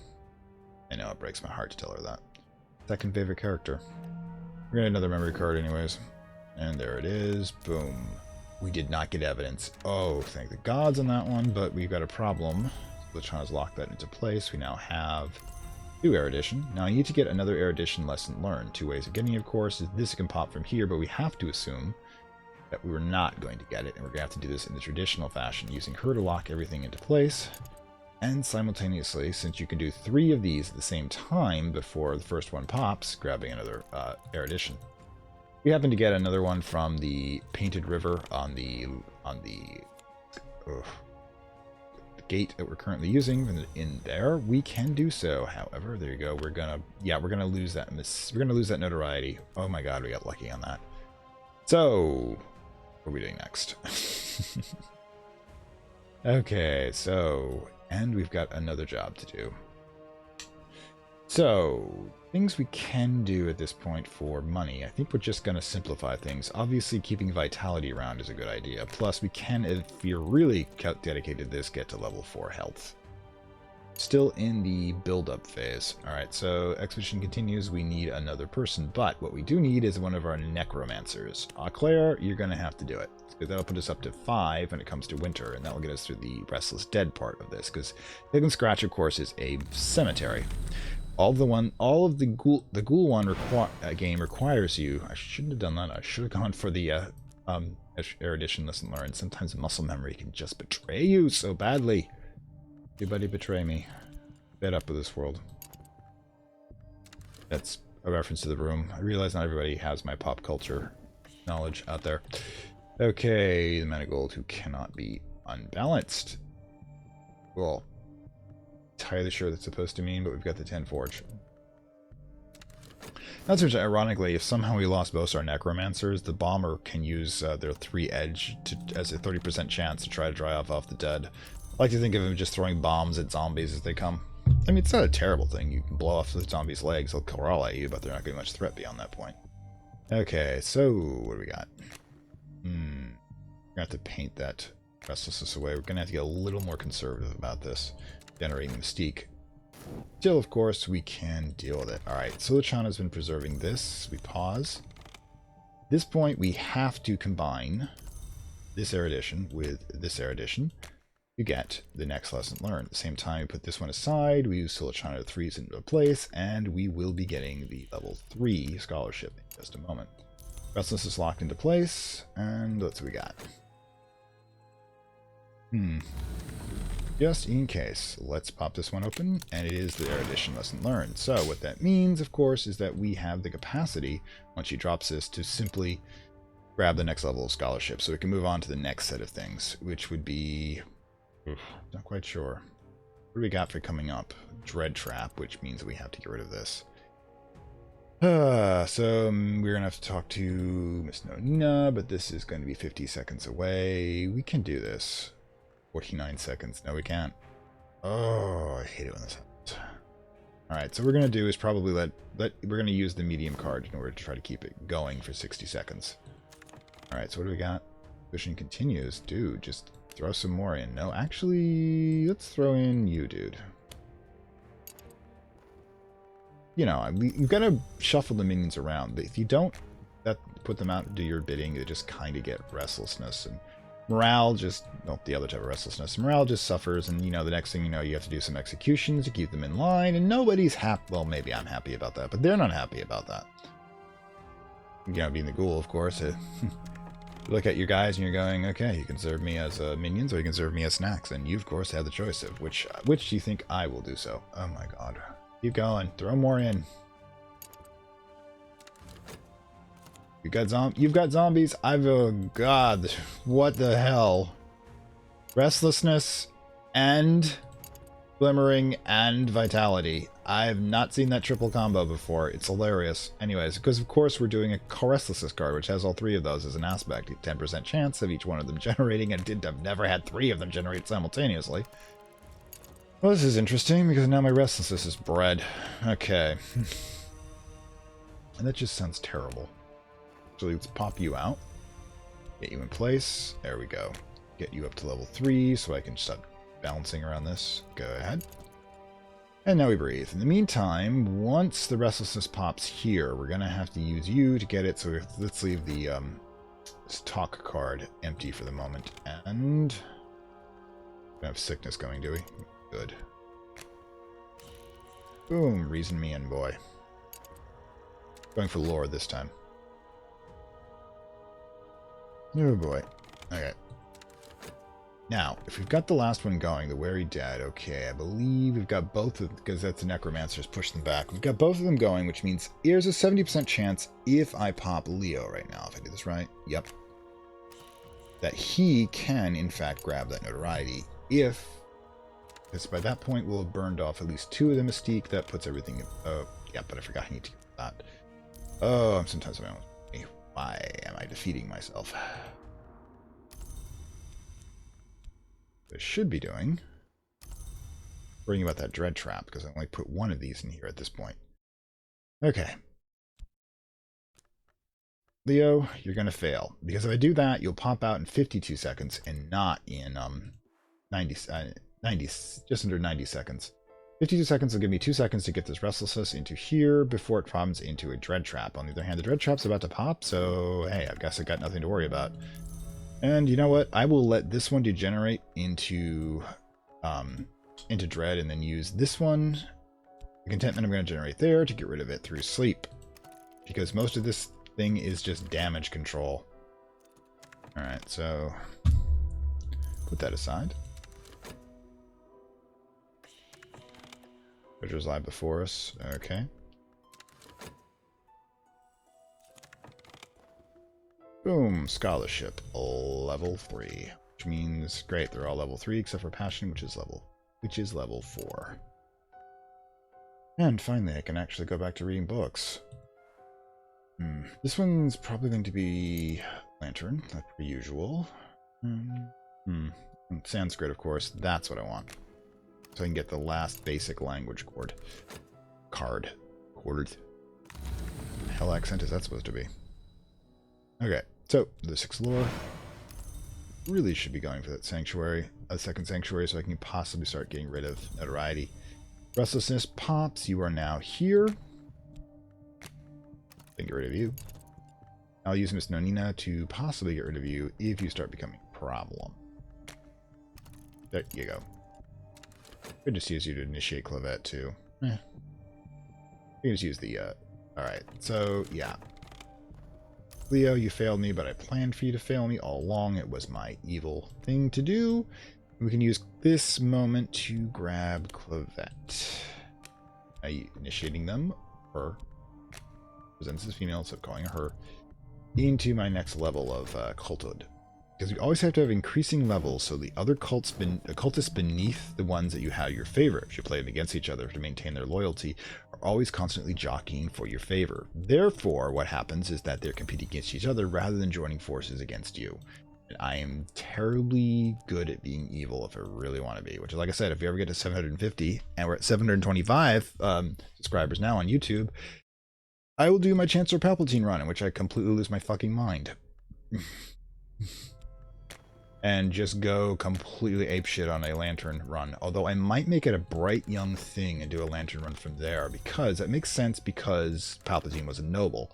I know it breaks my heart to tell her that. Second favorite character. We're going to get another memory card anyways. And there it is. Boom. We did not get evidence. Oh, thank the gods on that one. But we've got a problem. Let's try to lock that into place. We now have... 2 erudition. Now I need to get another erudition lesson learned. 2 ways of getting it, of course, is this can pop from here, but we have to assume that we were not going to get it, and we're going to have to do this in the traditional fashion, using her to lock everything into place. And simultaneously, since you can do 3 of these at the same time before the first one pops, grabbing another erudition. We happen to get another one from the Painted River on the gate that we're currently using in there. We can do so. However, there you go. We're gonna lose that. We're gonna lose that notoriety. Oh my god, we got lucky on that. So, what are we doing next? Okay, so, and we've got another job to do. So, things we can do at this point for money. I think we're just going to simplify things. Obviously, keeping vitality around is a good idea. Plus, we can, if you're really dedicated to this, get to level 4 health. Still in the build-up phase. Alright, so expedition continues. We need another person. But what we do need is one of our necromancers. Claire, you're going to have to do it. Because that'll put us up to 5 when it comes to winter. And that will get us through the Restless Dead part of this. Because Pick and Scratch, of course, is a cemetery. All of the Ghoul one game requires you. I shouldn't have done that. I should have gone for the erudition lesson learned. Sometimes muscle memory can just betray you so badly. Everybody betray me. Fed up with this world. That's a reference to The Room. I realize not everybody has my pop culture knowledge out there. Okay, the man of gold who cannot be unbalanced. Well, entirely sure that's supposed to mean, but we've got the 10 forge. That's which, ironically, if somehow we lost both our necromancers, the bomber can use their 3 edge as a 30% chance to try to dry off the dead. I like to think of him just throwing bombs at zombies as they come. I mean, it's not a terrible thing. You can blow off the zombies' legs, they'll crawl at you, but they're not getting much threat beyond that point. Okay, so what do we got? We're gonna have to paint that restlessness away. We're gonna have to get a little more conservative about this. Generating Mystique. Still, of course, we can deal with it. Alright, Silichan has been preserving this. We pause. At this point, we have to combine this erudition with this erudition to get the next lesson learned. At the same time, we put this one aside, we use Silichan to 3s into place, and we will be getting the level 3 scholarship in just a moment. Restless is locked into place, and let's see what we got. Just in case, let's pop this one open, and it is the erudition lesson learned. So what that means, of course, is that we have the capacity, once she drops this, to simply grab the next level of scholarship. So we can move on to the next set of things, which would be... not quite sure. What do we got for coming up? Dread Trap, which means we have to get rid of this. So we're going to have to talk to Miss Nonina, but this is going to be 50 seconds away. We can do this. 49 seconds. No, we can't. Oh, I hate it when this happens. Alright, so what we're going to do is probably we're going to use the medium card in order to try to keep it going for 60 seconds. Alright, so what do we got? Pushing continues. Dude, just throw some more in. No, actually, let's throw in you, dude. you know, you've got to shuffle the minions around. If you don't put them out and do your bidding, they just kind of get restlessness, and morale just, well, the other type of restlessness. Morale just suffers, and, you know, the next thing you know, you have to do some executions to keep them in line, and nobody's happy. Well, maybe I'm happy about that, but they're not happy about that. You know, being the ghoul, of course. You look at your guys and you're going, okay, you can serve me as minions or you can serve me as snacks, and you, of course, have the choice of which do you think I will do so. Oh my god. Keep going. Throw more in. You've got zombies. Oh god. What the hell? Restlessness and glimmering and vitality. I've not seen that triple combo before. It's hilarious. Anyways, because of course we're doing a restlessness card, which has all three of those as an aspect. 10% chance of each one of them generating, and I've never had three of them generate simultaneously. Well, this is interesting because now my restlessness is bred. Okay. And that just sounds terrible. So let's pop you out. Get you in place. There we go. Get you up to level 3 so I can stop bouncing around this. Go ahead. And now we breathe. In the meantime, once the restlessness pops here, we're going to have to use you to get it. So let's leave the talk card empty for the moment. And we have sickness going, do we? Good. Boom. Reason me in, boy. Going for lore this time. Oh boy. Okay. Now, if we've got the last one going, the Wary Dead, okay, I believe we've got both of them, because that's the Necromancers, push them back. We've got both of them going, which means there's a 70% chance, if I pop Leo right now, if I do this right, yep, that he can, in fact, grab that notoriety, because by that point we'll have burned off at least 2 of the Mystique. That puts everything in, oh, yeah, but I forgot I need to get that. Oh, sometimes I don't, why am I defeating myself? I should be doing, worrying about that dread trap, because I only put 1 of these in here at this point. Okay. Leo, you're going to fail, because if I do that, you'll pop out in 52 seconds and not in 90, just under 90 seconds. 52 seconds will give me 2 seconds to get this restlessness into here before it problems into a dread trap. On the other hand, the dread trap's about to pop, so hey, I guess I got nothing to worry about. And you know what? I will let this one degenerate into dread, and then use this one, the contentment I'm going to generate there, to get rid of it through sleep, because most of this thing is just damage control. All right, so put that aside. Treasures lie before us. Okay. Boom, scholarship, level 3, which means great. They're all level 3 except for passion, which is level 4. And finally, I can actually go back to reading books. This one's probably going to be Lantern, like per usual. And Sanskrit, of course. That's what I want, so I can get the last basic language card. Hell accent is that supposed to be? Okay, so the 6th lore. Really should be going for that sanctuary, a second sanctuary, so I can possibly start getting rid of notoriety. Restlessness pops. You are now here. Then get rid of you. I'll use Miss Nonina to possibly get rid of you if you start becoming a problem. There you go. Could just use you to initiate Clavette too. You can just use the alright, so yeah. Leo, you failed me, but I planned for you to fail me all along. It was my evil thing to do. We can use this moment to grab Clavette. Initiating them, her, presents as female, so calling her, into my next level of culthood. Because we always have to have increasing levels, so the other cultists beneath the ones that you have your favor, if you play them against each other to maintain their loyalty, are always constantly jockeying for your favor. Therefore, what happens is that they're competing against each other rather than joining forces against you. And I am terribly good at being evil if I really want to be, which is, like I said, if you ever get to 750, and we're at 725 subscribers now on YouTube, I will do my Chancellor Palpatine run, in which I completely lose my fucking mind. and just go completely apeshit on a lantern run. Although I might make it a bright young thing and do a lantern run from there, because that makes sense because Palpatine was a noble.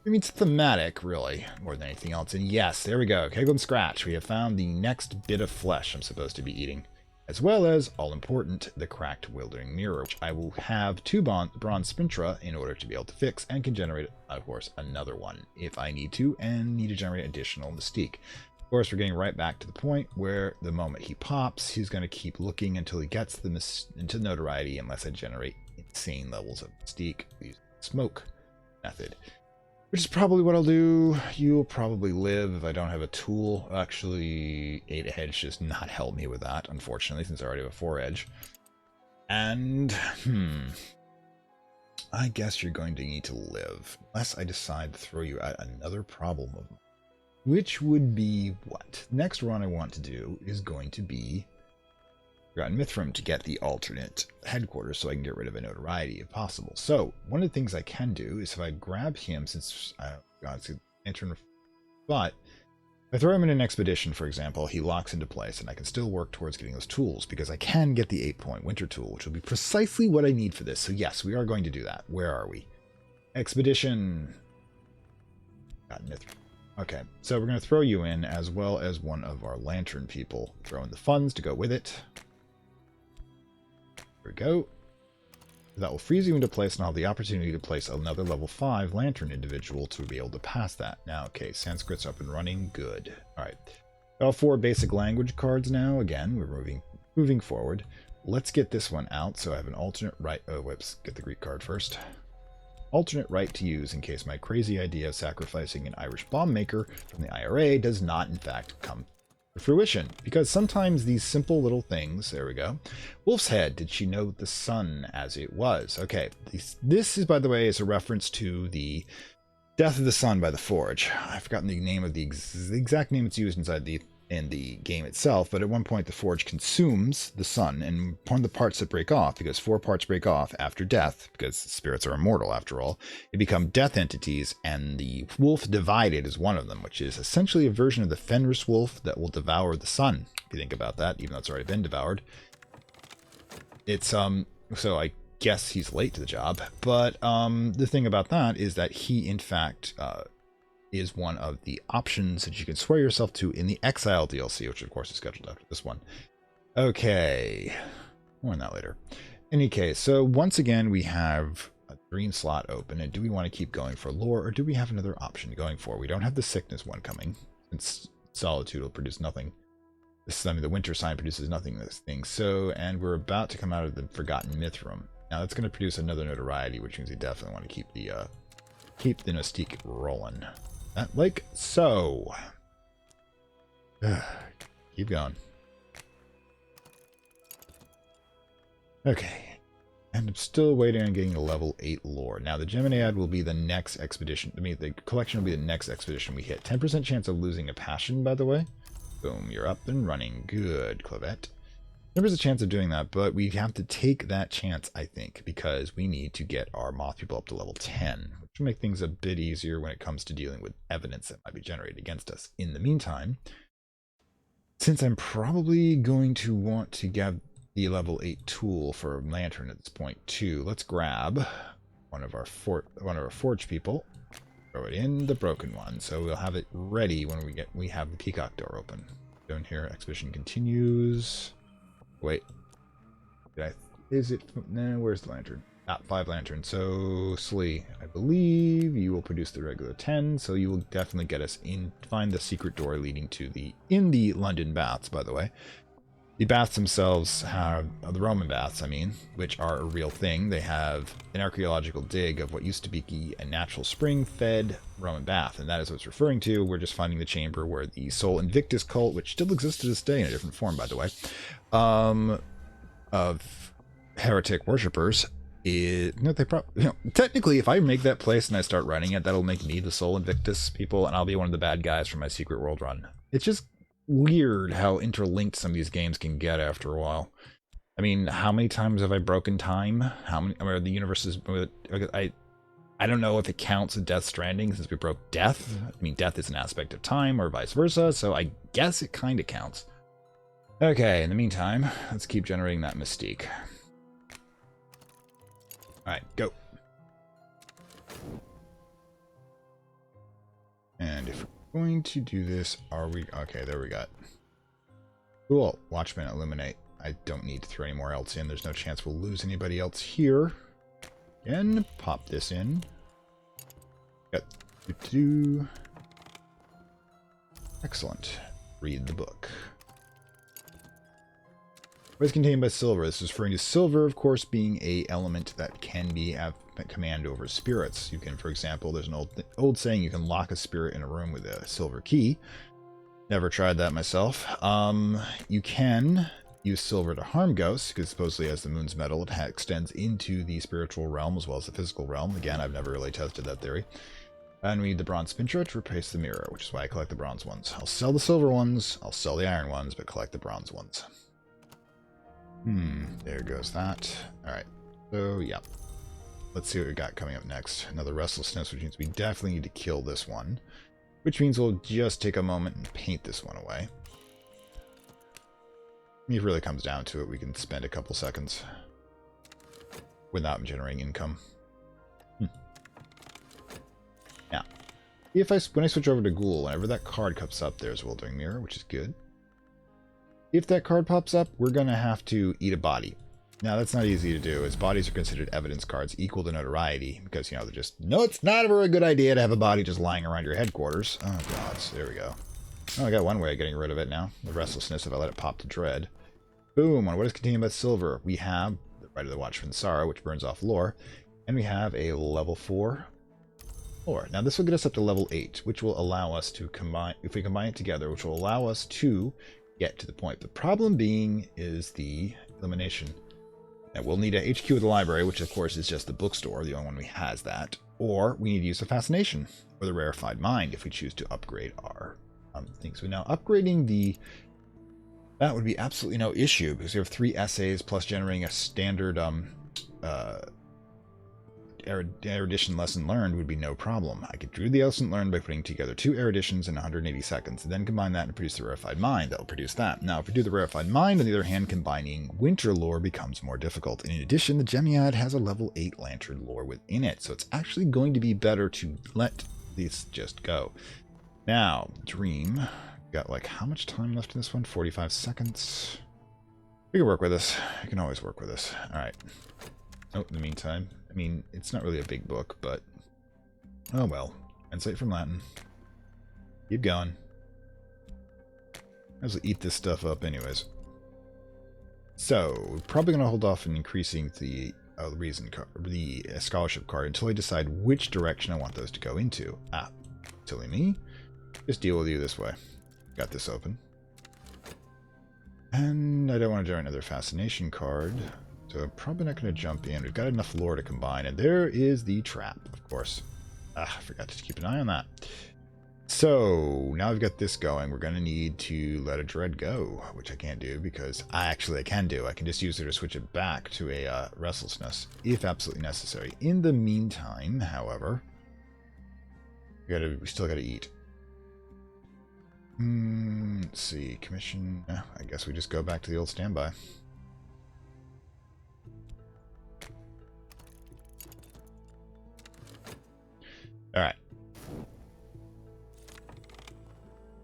I mean, it's thematic, really, more than anything else. And yes, there we go. Kegel and Scratch. We have found the next bit of flesh I'm supposed to be eating. As well as, all important, the cracked wildering mirror, which I will have 2 bronze spintra in order to be able to fix, and can generate, of course, another one if I need to, and need to generate additional mystique. Of course, we're getting right back to the point where the moment he pops, he's going to keep looking until he gets into notoriety, unless I generate insane levels of mystique using the smoke method. Which is probably what I'll do. You'll probably live if I don't have a tool. Actually, 8 edge does not help me with that, unfortunately, since I already have a 4 edge. And, I guess you're going to need to live, unless I decide to throw you at another problem of mine. Which would be what? Next run I want to do is going to be Forgotten Mithram to get the alternate headquarters so I can get rid of a notoriety if possible. So, one of the things I can do is if I grab him, since it's an intern, but if I throw him in an expedition, for example, he locks into place and I can still work towards getting those tools because I can get the 8-point winter tool, which will be precisely what I need for this. So yes, we are going to do that. Where are we? Expedition. Forgotten Mithram. Okay, so we're going to throw you in as well as one of our lantern people. Throw in the funds to go with it. There we go. That will freeze you into place, and I'll have the opportunity to place another level 5 lantern individual to be able to pass that. Now, okay, Sanskrit's up and running. Good. Alright. All 4 basic language cards now. Again, we're moving forward. Let's get this one out, so I have an alternate right... Oh, whoops. Get the Greek card first. Alternate right to use in case my crazy idea of sacrificing an Irish bomb maker from the IRA does not, in fact, come fruition, because sometimes these simple little things, there we go. Wolf's head, did she know the sun as it was? Okay, this is, by the way, is a reference to the Death of the Sun by the Forge. I've forgotten the name of the exact name it's used in the game itself, but at one point the Forge consumes the sun, and one of the parts that break off, because 4 parts break off after death, because spirits are immortal after all, they become death entities, and the wolf divided is one of them, which is essentially a version of the Fenris wolf that will devour the sun, if you think about that, even though it's already been devoured. It's, so I guess he's late to the job, but the thing about that is that he, in fact, is one of the options that you can swear yourself to in the Exile DLC, which of course is scheduled after this one. Okay, more on that later. In any case, so once again we have a green slot open, and do we want to keep going for lore, or do we have another option going for? We don't have the sickness one coming, since solitude will produce nothing. I mean, the winter sign produces nothing in this thing. So, and we're about to come out of the Forgotten Mithram. Now that's going to produce another notoriety, which means we definitely want to keep the Nosttique rolling. Like so. Keep going. Okay. And I'm still waiting on getting a level 8 lore. Now, the Geminiad will be the next expedition. I mean, the collection will be the next expedition we hit. 10% chance of losing a passion, by the way. Boom, you're up and running. Good, Clavette. There's a chance of doing that, but we have to take that chance, I think, because we need to get our moth people up to level 10, which will make things a bit easier when it comes to dealing with evidence that might be generated against us. In the meantime, since I'm probably going to want to get the level 8 tool for Lantern at this point too, let's grab one of our forge people, throw it in the broken one, so we'll have it ready when we have the peacock door open. Down here, expedition continues. Wait, is it? No, where's the lantern? 5 lanterns. So, Slee, I believe you will produce the regular 10, so you will definitely get us in, find the secret door leading to in the London baths, by the way. The baths themselves have, the Roman baths, I mean, which are a real thing. They have an archaeological dig of what used to be a natural spring-fed Roman bath, and that is what it's referring to. We're just finding the chamber where the Sol Invictus cult, which still exists to this day in a different form, by the way, of heretic worshippers, technically, if I make that place and I start running it, that'll make me the Sol Invictus people, and I'll be one of the bad guys for my Secret World run. It's just weird how interlinked some of these games can get after a while. I mean, how many times have I broken time? How many, or the universes, I don't know if it counts as Death Stranding since we broke death. I mean, death is an aspect of time or vice versa, so I guess it kind of counts. Okay, in the meantime, let's keep generating that mystique. Alright, go. And if we're going to do this, are we... Okay, there we got. Cool. Watchman, illuminate. I don't need to throw any more else in. There's no chance we'll lose anybody else here. Again, pop this in. Got excellent. Read the book. What is contained by silver? This is referring to silver, of course, being a element that can be have command over spirits. You can, for example, there's an old saying, you can lock a spirit in a room with a silver key. Never tried that myself. You can use silver to harm ghosts, because supposedly as the moon's metal, it extends into the spiritual realm as well as the physical realm. Again, I've never really tested that theory. And we need the bronze spincher to replace the mirror, which is why I collect the bronze ones. I'll sell the silver ones, I'll sell the iron ones, but collect the bronze ones. There goes that. Alright, so yeah. Let's see what we got coming up next. Another restlessness, which means we definitely need to kill this one. Which means we'll just take a moment and paint this one away. If it really comes down to it, we can spend a couple seconds without generating income. Now, when I switch over to Ghoul, whenever that card comes up, there's Wildering Mirror, which is good. If that card pops up, we're going to have to eat a body. Now, that's not easy to do, as bodies are considered evidence cards equal to notoriety, because, you know, they're just, no, it's not a very good idea to have a body just lying around your headquarters. Oh, God, there we go. Oh, I got one way of getting rid of it now. The restlessness if I let it pop to dread. Boom, on what is contained by silver? We have the Rite of the Watchman Sorrow, which burns off lore, and we have a level 4 lore. Now, this will get us up to level 8, which will allow us to combine, if we combine it together, which will allow us to get to the point. The problem being is the elimination. Now, we'll need a HQ at the library, which of course is just the bookstore, the only one we has that. Or we need to use the fascination or the rarefied mind if we choose to upgrade our things. So now upgrading that would be absolutely no issue because we have 3 essays plus generating a standard erudition lesson learned would be no problem. I could do the lesson learned by putting together 2 eruditions in 180 seconds, and then combine that and produce the rarefied mind. That will produce that. Now, if we do the rarefied mind, on the other hand, combining winter lore becomes more difficult. And in addition, the Gemiad has a level 8 lantern lore within it, so it's actually going to be better to let this just go. Now, dream. Got like how much time left in this one? 45 seconds. We can work with this. We can always work with this. All right. Oh, in the meantime, I mean, it's not really a big book, but oh well. Insight from Latin. Keep going. I'll just eat this stuff up anyways. So, we're probably going to hold off on increasing the reason card, the scholarship card until I decide which direction I want those to go into. Ah, silly me. Just deal with you this way. Got this open. And I don't want to generate another fascination card. So I'm probably not going to jump in. We've got enough lore to combine. And there is the trap, of course. Ah, I forgot to keep an eye on that. So now we've got this going. We're going to need to let a dread go, which I can't do because I can do. I can just use it to switch it back to a restlessness if absolutely necessary. In the meantime, however, we still got to eat. Let's see. Commission. I guess we just go back to the old standby. All right.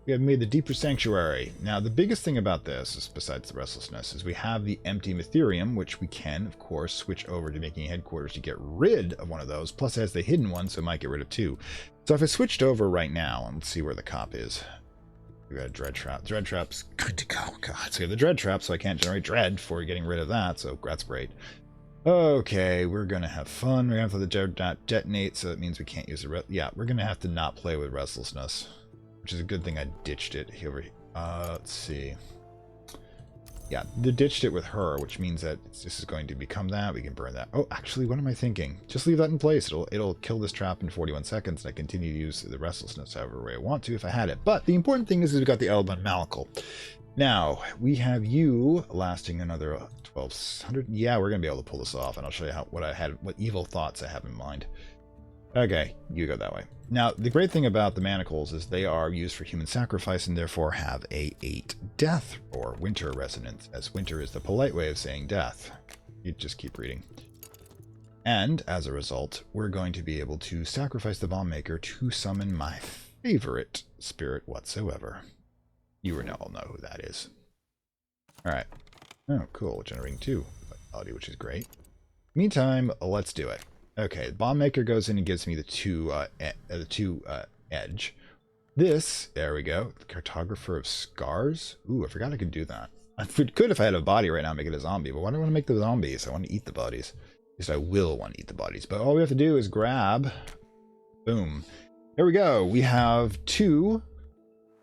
We have made the deeper sanctuary. Now, the biggest thing about this, is, besides the restlessness, is we have the empty Mytherium, which we can, of course, switch over to making headquarters to get rid of one of those. Plus, it has the hidden one, so it might get rid of 2. So if I switched over right now, and let's see where the cop is. We got a dread trap. Dread trap's good to go. God, so we have the dread trap, so I can't generate dread before getting rid of that. So that's great. Okay, we're gonna have fun. We're gonna have to let the dread detonate, so that means we can't use the yeah. We're gonna have to not play with restlessness, which is a good thing I ditched it here. Let's see. Yeah, they ditched it with her, which means that this is going to become that. We can burn that. Oh, actually, what am I thinking? Just leave that in place. It'll kill this trap in 41 seconds, and I continue to use the restlessness however way I want to if I had it. But the important thing is we've got the Eldon Malakal. Now, we have you lasting another 1200. Yeah, we're going to be able to pull this off, and I'll show you what evil thoughts I have in mind. Okay, you go that way. Now, the great thing about the manacles is they are used for human sacrifice and therefore have a 8 death or winter resonance, as winter is the polite way of saying death. You just keep reading. And as a result, we're going to be able to sacrifice the bomb maker to summon my favorite spirit whatsoever. You all know who that is. Alright. Oh, cool. Generating 2 vitality, which is great. Meantime, let's do it. Okay, the bomb maker goes in and gives me the two edge. This, there we go, the cartographer of scars. Ooh, I forgot I could do that. I could if I had a body right now, make it a zombie. But why do I want to make the zombies? I want to eat the bodies. At least I will want to eat the bodies. But all we have to do is grab. Boom. There we go. We have 2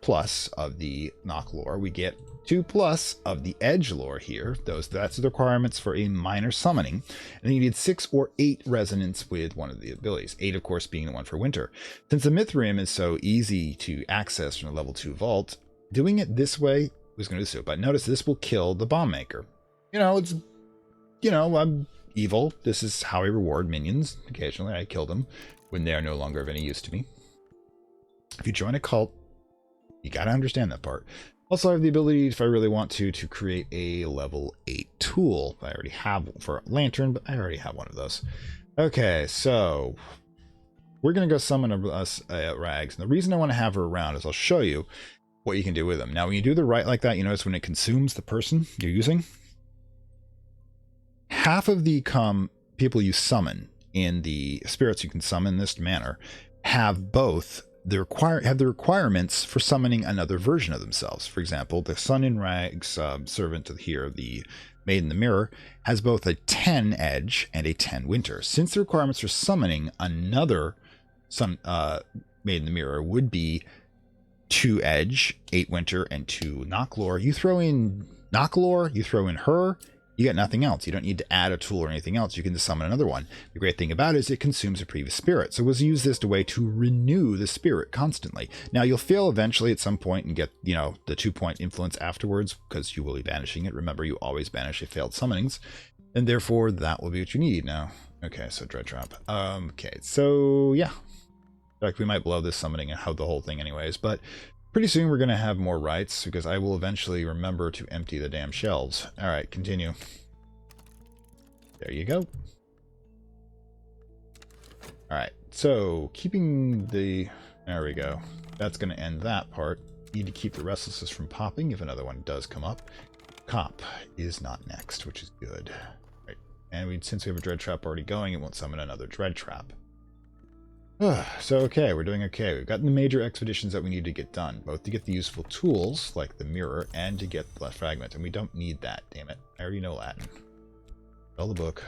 plus of the knock lore. We get 2 plus of the edge lore here. That's the requirements for a minor summoning. And then you need 6 or 8 resonance with one of the abilities. 8, of course, being the one for winter. Since the Mithrium is so easy to access from the level 2 vault, doing it this way was going to do so. But notice this will kill the bomb maker. I'm evil. This is how I reward minions. Occasionally I kill them when they are no longer of any use to me. If you join a cult, you got to understand that part. Also, I have the ability, if I really want to create a level 8 tool. I already have one for a lantern, but I already have one of those. Okay, so we're going to go summon us Rags. And the reason I want to have her around is I'll show you what you can do with them. Now, when you do the right like that, you notice when it consumes the person you're using, half of the people you summon in the spirits you can summon in this manner have both the requirements for summoning another version of themselves. For example, the Sun in Rags servant here, the Maid in the Mirror, has both a 10 edge and a 10 winter. Since the requirements for summoning another Maid in the Mirror would be 2 edge, 8 winter, and 2 knock lore, you throw in knock lore, you throw in her, you get nothing else. You don't need to add a tool or anything else. You can just summon another one. The great thing about it is it consumes a previous spirit. So we'll use this as a way to renew the spirit constantly. Now you'll fail eventually at some point and get, the 2-point influence afterwards because you will be banishing it. Remember, you always banish a failed summonings. And therefore that will be what you need now. Okay, so Dread Trap. Okay, so yeah. In fact, we might blow this summoning and how the whole thing anyways, but pretty soon we're going to have more rights because I will eventually remember to empty the damn shelves. All right, continue. There you go. All right, so keeping the... There we go. That's going to end that part. Need to keep the restlessness from popping if another one does come up. Cop is not next, which is good. Right. And since we have a Dread Trap already going, it won't summon another Dread Trap. So, okay, we're doing okay. We've gotten the major expeditions that we need to get done, both to get the useful tools, like the mirror, and to get the fragment. And we don't need that, damn it. I already know Latin. Sell the book,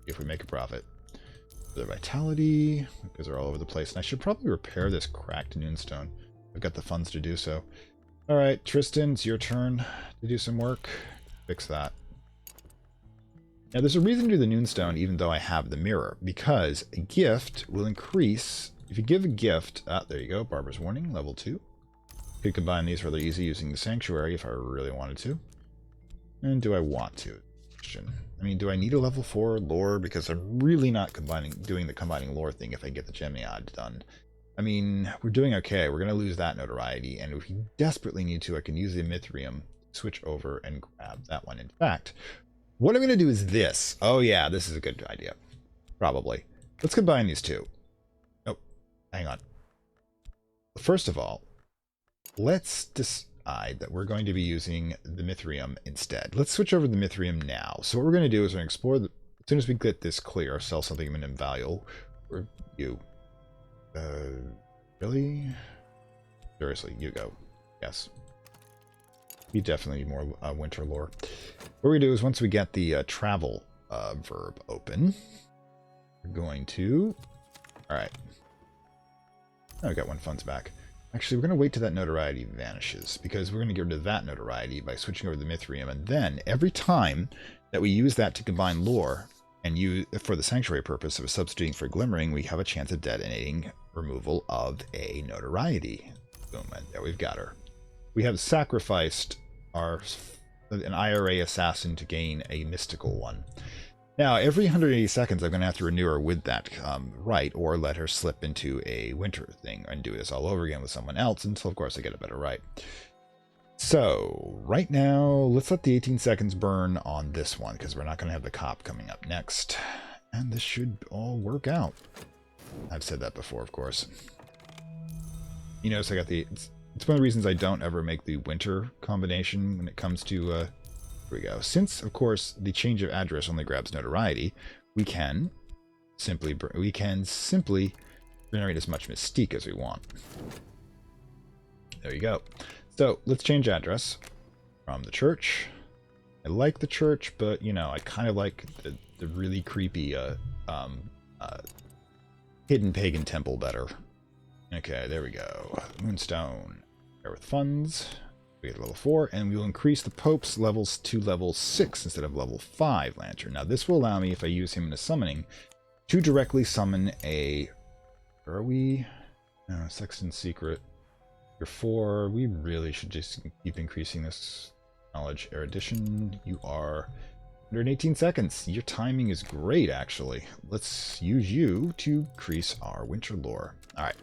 if we make a profit. The vitality, because they're all over the place. And I should probably repair this cracked Noonstone. I've got the funds to do so. Alright, Tristan, it's your turn to do some work. Fix that. Now, there's a reason to do the Noonstone, even though I have the mirror, because a gift will increase. If you give a gift, there you go, Barber's Warning, level 2. Could combine these rather easy using the Sanctuary if I really wanted to. And do I want to? Question. I mean, do I need a level 4 lore? Because I'm really not doing the combining lore thing if I get the Gemniad done. I mean, we're doing okay. We're going to lose that notoriety, and if we desperately need to, I can use the Mithrium, switch over, and grab that one. In fact, what I'm going to do is this. Oh, yeah, this is a good idea. Probably. Let's combine these two. Oh, hang on. First of all, let's decide that we're going to be using the Mithrium instead. Let's switch over to the Mithrium now. So what we're going to do is we're going to explore as soon as we get this clear, sell something of value. You. Really? Seriously, you go. Yes. Be definitely more winter lore. What we do is once we get the travel verb open, we're going to... Alright. Oh, we got 1 funds back. Actually, we're going to wait till that notoriety vanishes, because we're going to get rid of that notoriety by switching over to the Mithrium, and then every time that we use that to combine lore, and use for the Sanctuary purpose of substituting for Glimmering, we have a chance of detonating removal of a notoriety. Boom, and there we've got her. We have sacrificed an IRA assassin to gain a mystical one. Now, every 180 seconds, I'm going to have to renew her with that right, or let her slip into a winter thing and do this all over again with someone else until, of course, I get a better right. So, right now, let's let the 18 seconds burn on this one, because we're not going to have the cop coming up next. And this should all work out. I've said that before, of course. You notice I got the... It's one of the reasons I don't ever make the winter combination when it comes to... here we go. Since, of course, the change of address only grabs notoriety, we can simply generate as much mystique as we want. There you go. So, let's change address from the church. I like the church, but, you know, I kind of like the really creepy hidden pagan temple better. Okay, there we go. Moonstone. There with funds. We get level 4, and we will increase the Pope's levels to level 6 instead of level 5 lantern. Now, this will allow me, if I use him in a summoning, to directly summon a... Where are we? Sexton Secret. You're 4. We really should just keep increasing this knowledge. Erudition. You are 118 seconds. Your timing is great, actually. Let's use you to increase our winter lore. All right.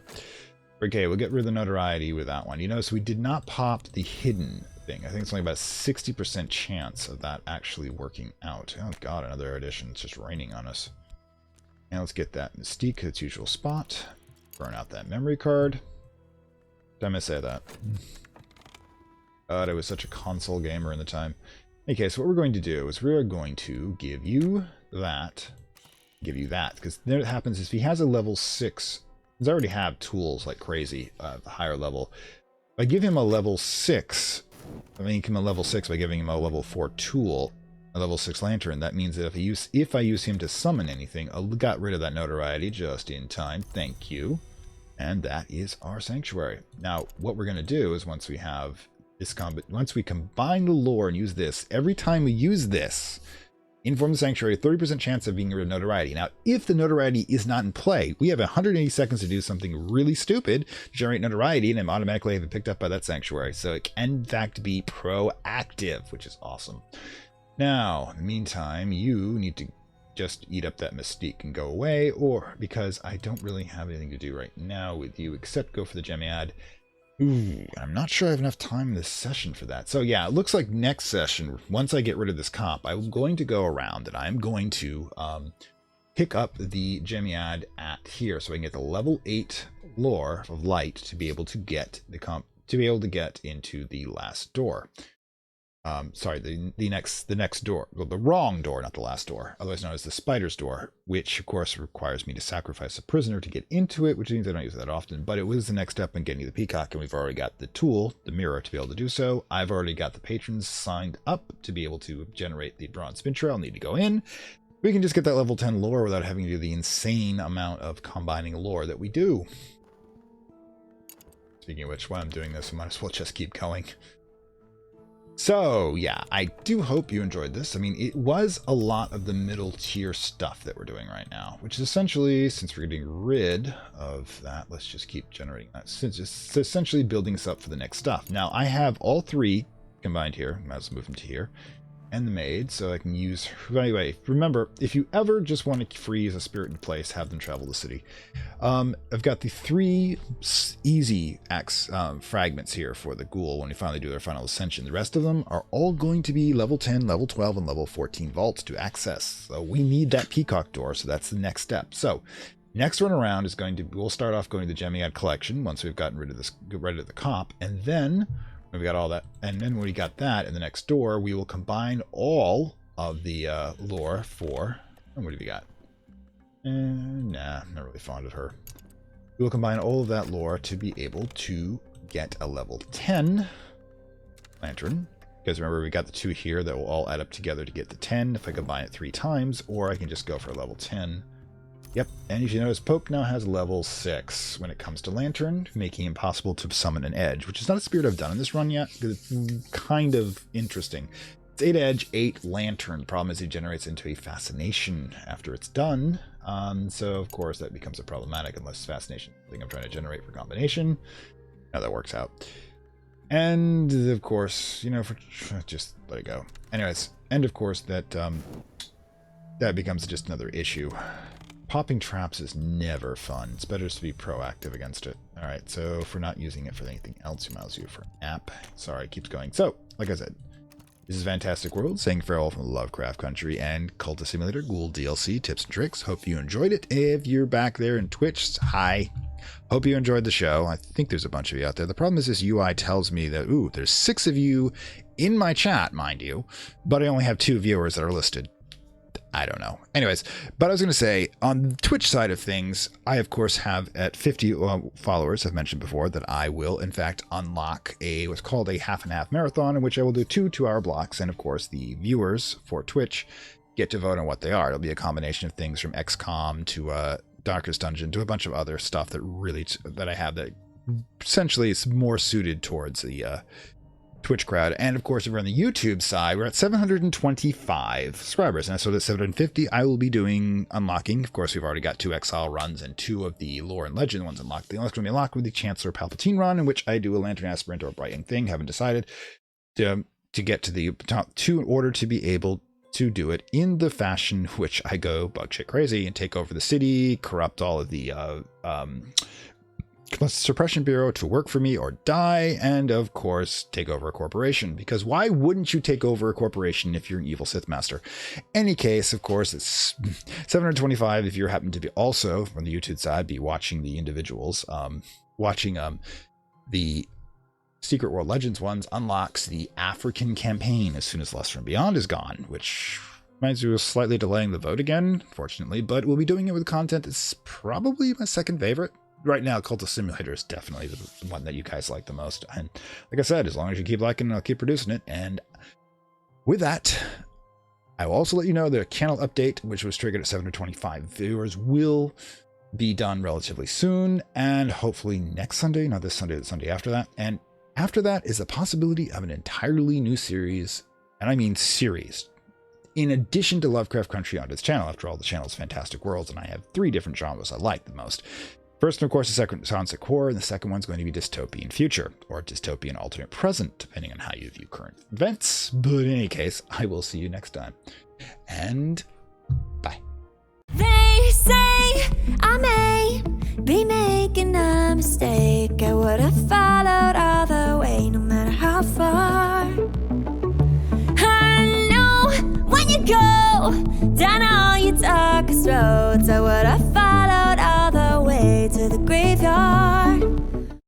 Okay, we'll get rid of the notoriety with that one. You notice we did not pop the hidden thing. I think it's only about a 60% chance of that actually working out. Oh god, another erudition. It's just raining on us. And let's get that mystique to its usual spot. Burn out that memory card. Did I miss say that? God, I was such a console gamer in the time. Okay, so what we're going to do is we're going to give you that. Because then what happens is if he has a level 6... Because I already have tools like crazy at the higher level. If I give him a level 6, I make him a level 6 by giving him a level 4 tool, a level 6 lantern. That means that if I use him to summon anything, I got rid of that notoriety just in time. Thank you. And that is our sanctuary. Now, what we're going to do is once we have this once we combine the lore and use this, every time we use this, inform the sanctuary, 30% chance of being rid of notoriety. Now, if the notoriety is not in play, we have 180 seconds to do something really stupid to generate notoriety, and I'm automatically have it picked up by that sanctuary. So it can, in fact, be proactive, which is awesome. Now, in the meantime, you need to just eat up that mystique and go away, or because I don't really have anything to do right now with you except go for the Gemiad. Ooh, I'm not sure I have enough time in this session for that. So yeah, it looks like next session, once I get rid of this cop, I'm going to go around and I'm going to pick up the Gemiad at here so I can get the level 8 lore of light to be able to get into the last door. Sorry, the next door. Well, the wrong door, not the last door, otherwise known as the spider's door, which of course requires me to sacrifice a prisoner to get into it, which means I don't use it that often, but it was the next step in getting the peacock, and we've already got the tool, the mirror, to be able to do so. I've already got the patrons signed up to be able to generate the bronze spin trail. Need to go in. We can just get that level 10 lore without having to do the insane amount of combining lore that we do. Speaking of which, while I'm doing this, I might as well just keep going. So, yeah, I do hope you enjoyed this. I mean, it was a lot of the middle tier stuff that we're doing right now, which is essentially, since we're getting rid of that, let's just keep generating that. Since it's essentially building us up for the next stuff. Now, I have all 3 combined here. Might as well move them to here. And the maid, so I can use... Anyway, remember, if you ever just want to freeze a spirit in place, have them travel the city. I've got the 3 easy fragments here for the Ghoul when we finally do their final ascension. The rest of them are all going to be level 10, level 12, and level 14 vaults to access. So we need that peacock door, so that's the next step. So next run around is going to... We'll start off going to the Gemiad collection once we've gotten rid of the cop, and then... We got all that, and then when we got that in the next door, we will combine all of the lore for... What have we got? Nah, I'm not really fond of her. We will combine all of that lore to be able to get a level 10 lantern. Because remember, we got the 2 here that will all add up together to get the 10 if I combine it 3 times, or I can just go for a level 10. Yep, and as you notice, Pope now has level 6 when it comes to Lantern, making it impossible to summon an Edge, which is not a spirit I've done in this run yet, because it's kind of interesting. It's 8 Edge, 8 Lantern. The problem is it generates into a Fascination after it's done, so of course that becomes a problematic unless Fascination is the thing I'm trying to generate for combination. Now that works out. And of course, you know, just let it go. Anyways, and of course that... that becomes just another issue. Popping traps is never fun. It's better to be proactive against it. All right, so if we're not using it for anything else, you might as well use it for an app. Sorry, it keeps going. So, like I said, this is Fantastic World, saying farewell from Lovecraft Country and Cultist Simulator, Ghoul DLC, tips and tricks. Hope you enjoyed it. If you're back there in Twitch, hi. Hope you enjoyed the show. I think there's a bunch of you out there. The problem is this UI tells me that, ooh, there's 6 of you in my chat, mind you, but I only have 2 viewers that are listed. I don't know. Anyways, but I was going to say, on the Twitch side of things, I, of course, have at 50 followers, I've mentioned before, that I will, in fact, unlock what's called a half and half marathon, in which I will do 2 2-hour blocks. And, of course, the viewers for Twitch get to vote on what they are. It'll be a combination of things from XCOM to Darkest Dungeon to a bunch of other stuff that really, that I have that essentially is more suited towards the Twitch crowd. And of course, if we're on the YouTube side, we're at 725 subscribers, and so at 750 I will be doing unlocking. Of course, we've already got 2 Exile runs and 2 of the lore and legend ones unlocked. The only one's going to be unlocked with the Chancellor Palpatine run, in which I do a Lantern Aspirant or a Brightening Thing. Haven't decided to get to the top 2 in order to be able to do it in the fashion which I go bug shit crazy and take over the city, corrupt all of the Suppression Bureau to work for me or die, and of course take over a corporation, because why wouldn't you take over a corporation if you're an evil Sith Master? Any case, of course, it's 725 if you happen to be also from the YouTube side be watching the individuals. Watching the Secret World Legends ones unlocks the African campaign as soon as Luster and Beyond is gone, which reminds me of slightly delaying the vote again, fortunately, but we'll be doing it with content that's probably my second favorite. Right now, Cultist Simulator is definitely the one that you guys like the most. And like I said, as long as you keep liking it, I'll keep producing it. And with that, I will also let you know the channel update, which was triggered at 725 viewers, will be done relatively soon. And hopefully next Sunday, not this Sunday, the Sunday after that. And after that is the possibility of an entirely new series. And I mean series. In addition to Lovecraft Country on this channel, after all, the channel is Fantastic Worlds, and I have 3 different genres I like the most. First, of course, the second Sunset Core, and the second one's going to be Dystopian Future, or Dystopian Alternate Present, depending on how you view current events. But in any case, I will see you next time. And bye. They say I may be making a mistake. I would have followed all the way, no matter how far. I know when you go down all your darkest roads, I would have